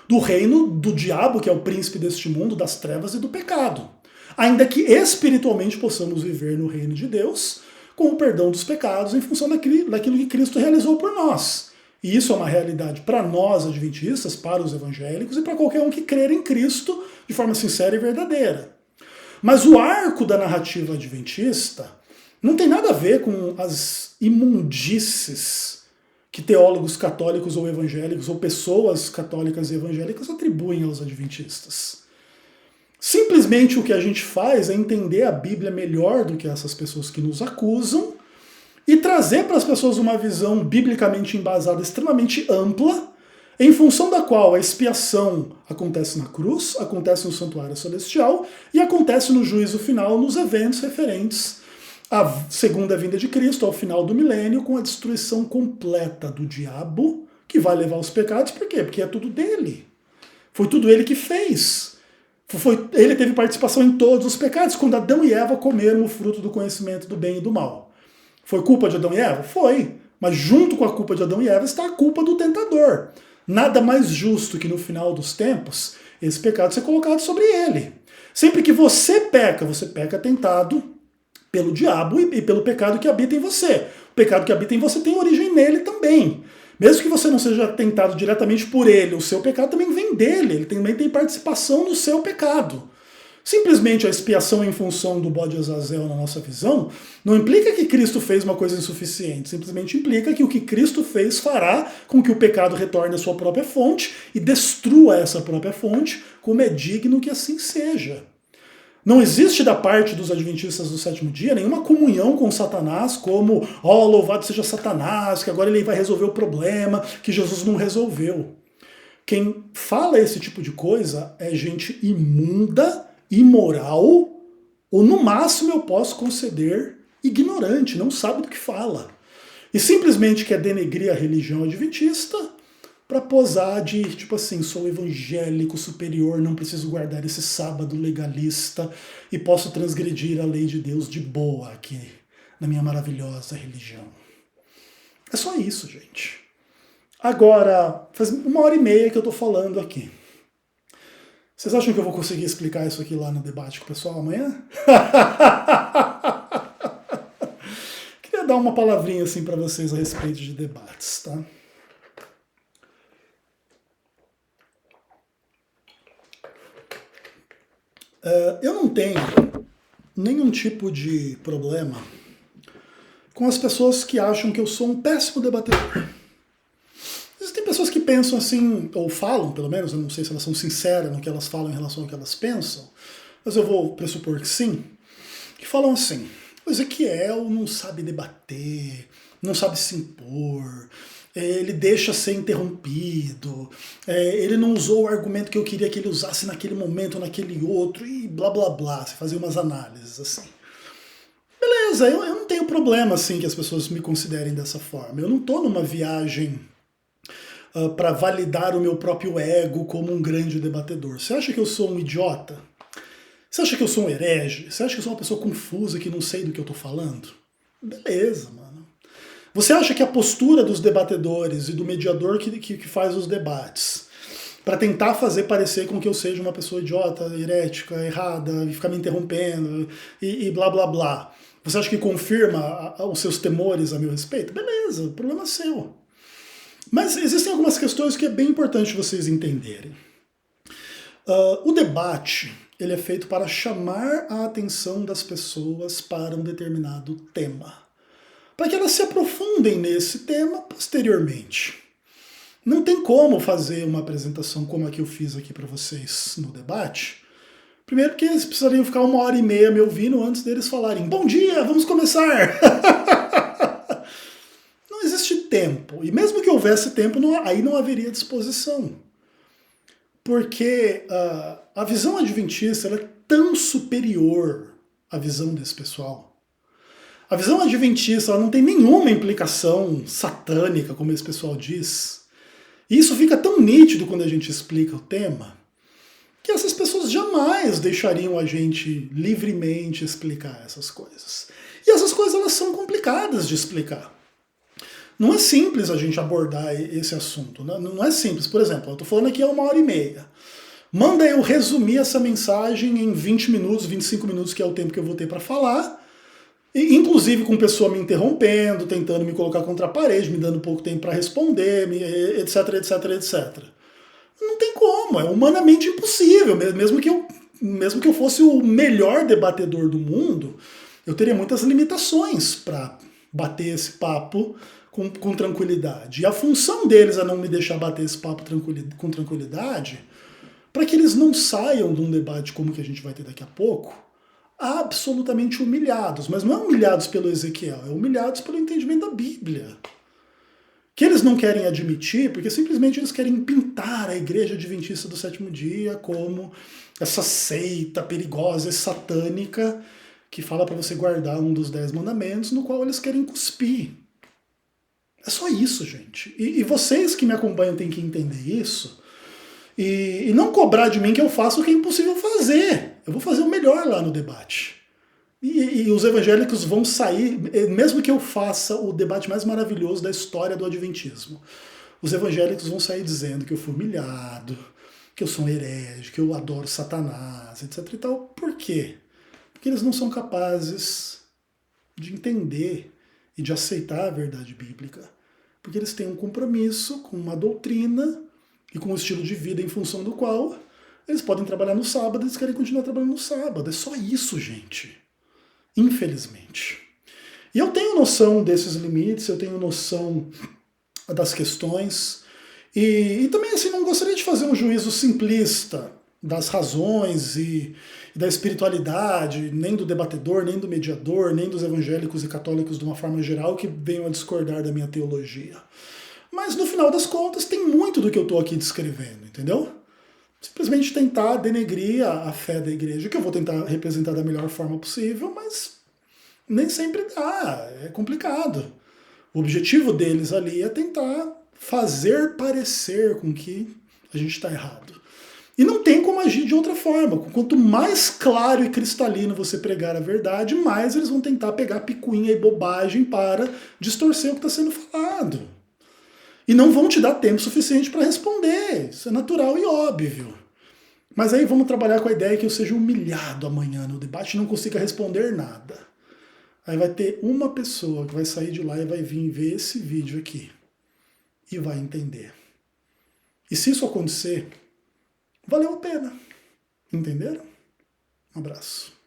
do reino do diabo, que é o príncipe deste mundo, das trevas e do pecado. Ainda que espiritualmente possamos viver no reino de Deus, com o perdão dos pecados em função daquilo que Cristo realizou por nós. E isso é uma realidade para nós, adventistas, para os evangélicos e para qualquer um que crer em Cristo de forma sincera e verdadeira. Mas o arco da narrativa adventista não tem nada a ver com as imundícies que teólogos católicos ou evangélicos ou pessoas católicas e evangélicas atribuem aos adventistas. Simplesmente o que a gente faz é entender a Bíblia melhor do que essas pessoas que nos acusam e trazer para as pessoas uma visão biblicamente embasada extremamente ampla, em função da qual a expiação acontece na cruz, acontece no santuário celestial e acontece no juízo final nos eventos referentes à segunda vinda de Cristo, ao final do milênio, com a destruição completa do diabo, que vai levar os pecados. Por quê? Porque é tudo dele. Foi tudo ele que fez. Ele teve participação em todos os pecados, quando Adão e Eva comeram o fruto do conhecimento do bem e do mal. Foi culpa de Adão e Eva? Foi. Mas junto com a culpa de Adão e Eva está a culpa do tentador. Nada mais justo que no final dos tempos, esse pecado ser colocado sobre ele. Sempre que você peca tentado pelo diabo e pelo pecado que habita em você. O pecado que habita em você tem origem nele também. Mesmo que você não seja tentado diretamente por ele, o seu pecado também vem dele, ele também tem participação no seu pecado. Simplesmente a expiação em função do bode Azazel na nossa visão não implica que Cristo fez uma coisa insuficiente, simplesmente implica que o que Cristo fez fará com que o pecado retorne à sua própria fonte e destrua essa própria fonte, como é digno que assim seja. Não existe da parte dos adventistas do sétimo dia nenhuma comunhão com Satanás como, louvado seja Satanás, que agora ele vai resolver o problema que Jesus não resolveu. Quem fala esse tipo de coisa é gente imunda, imoral, ou no máximo eu posso conceder ignorante, não sabe do que fala. E simplesmente quer denegrir a religião adventista para posar de, tipo assim, sou evangélico superior, não preciso guardar esse sábado legalista e posso transgredir a lei de Deus de boa aqui na minha maravilhosa religião. É só isso, gente. Agora, faz 1h30 que eu tô falando aqui. Vocês acham que eu vou conseguir explicar isso aqui lá no debate com o pessoal amanhã? Queria dar uma palavrinha assim para vocês a respeito de debates, tá? Eu não tenho nenhum tipo de problema com as pessoas que acham que eu sou um péssimo debatedor. Existem pessoas que pensam assim, ou falam pelo menos, eu não sei se elas são sinceras no que elas falam em relação ao que elas pensam, mas eu vou pressupor que sim, que falam assim: o Ezequiel não sabe debater, não sabe se impor, ele deixa ser interrompido, ele não usou o argumento que eu queria que ele usasse naquele momento ou naquele outro, e blá blá blá, você fazia umas análises assim. Beleza, eu não tenho problema assim que as pessoas me considerem dessa forma. Eu não estou numa viagem para validar o meu próprio ego como um grande debatedor. Você acha que eu sou um idiota? Você acha que eu sou um herege? Você acha que eu sou uma pessoa confusa que não sei do que eu estou falando? Beleza, mano. Você acha que a postura dos debatedores e do mediador que faz os debates, para tentar fazer parecer com que eu seja uma pessoa idiota, herética, errada, e ficar me interrompendo, e blá blá blá, você acha que confirma os seus temores a meu respeito? Beleza, o problema é seu. Mas existem algumas questões que é bem importante vocês entenderem. O debate ele é feito para chamar a atenção das pessoas para um determinado tema, para que elas se aprofundem nesse tema posteriormente. Não tem como fazer uma apresentação como a que eu fiz aqui para vocês no debate. Primeiro porque eles precisariam ficar 1h30 me ouvindo antes deles falarem: bom dia, vamos começar! Não existe tempo. E mesmo que houvesse tempo, aí não haveria disposição. Porque a visão adventista ela é tão superior à visão desse pessoal. A visão adventista ela não tem nenhuma implicação satânica, como esse pessoal diz. E isso fica tão nítido quando a gente explica o tema, que essas pessoas jamais deixariam a gente livremente explicar essas coisas. E essas coisas elas são complicadas de explicar. Não é simples a gente abordar esse assunto. Não é simples. Por exemplo, eu estou falando aqui há 1h30. Manda eu resumir essa mensagem em 20 minutos, 25 minutos, que é o tempo que eu vou ter para falar, e, inclusive com pessoa me interrompendo, tentando me colocar contra a parede, me dando pouco tempo para responder, etc, etc, etc. Não tem como, é humanamente impossível. Mesmo que eu fosse o melhor debatedor do mundo, eu teria muitas limitações para bater esse papo com tranquilidade. E a função deles é não me deixar bater esse papo com tranquilidade, para que eles não saiam de um debate como que a gente vai ter daqui a pouco, absolutamente humilhados. Mas não é humilhados pelo Ezequiel, é humilhados pelo entendimento da Bíblia. Que eles não querem admitir, porque simplesmente eles querem pintar a Igreja Adventista do Sétimo Dia como essa seita perigosa e satânica que fala para você guardar um dos 10 mandamentos, no qual eles querem cuspir. É só isso, gente. E vocês que me acompanham têm que entender isso e não cobrar de mim que eu faça o que é impossível fazer. Eu vou fazer o melhor lá no debate. E os evangélicos vão sair, mesmo que eu faça o debate mais maravilhoso da história do adventismo, os evangélicos vão sair dizendo que eu fui humilhado, que eu sou um herege, que eu adoro Satanás, etc e tal. Por quê? Porque eles não são capazes de entender e de aceitar a verdade bíblica. Porque eles têm um compromisso com uma doutrina e com um estilo de vida em função do qual eles podem trabalhar no sábado e eles querem continuar trabalhando no sábado. É só isso, gente. Infelizmente. E eu tenho noção desses limites, eu tenho noção das questões, e também assim, não gostaria de fazer um juízo simplista das razões e da espiritualidade, nem do debatedor, nem do mediador, nem dos evangélicos e católicos de uma forma geral que venham a discordar da minha teologia. Mas no final das contas tem muito do que eu estou aqui descrevendo, entendeu? Simplesmente tentar denegrir a fé da igreja, que eu vou tentar representar da melhor forma possível, mas nem sempre dá, é complicado. O objetivo deles ali é tentar fazer parecer com que a gente está errado. E não tem como agir de outra forma. Quanto mais claro e cristalino você pregar a verdade, mais eles vão tentar pegar picuinha e bobagem para distorcer o que está sendo falado. E não vão te dar tempo suficiente para responder. Isso é natural e óbvio. Mas aí vamos trabalhar com a ideia que eu seja humilhado amanhã no debate e não consiga responder nada. Aí vai ter uma pessoa que vai sair de lá e vai vir ver esse vídeo aqui. E vai entender. E se isso acontecer, valeu a pena. Entenderam? Um abraço.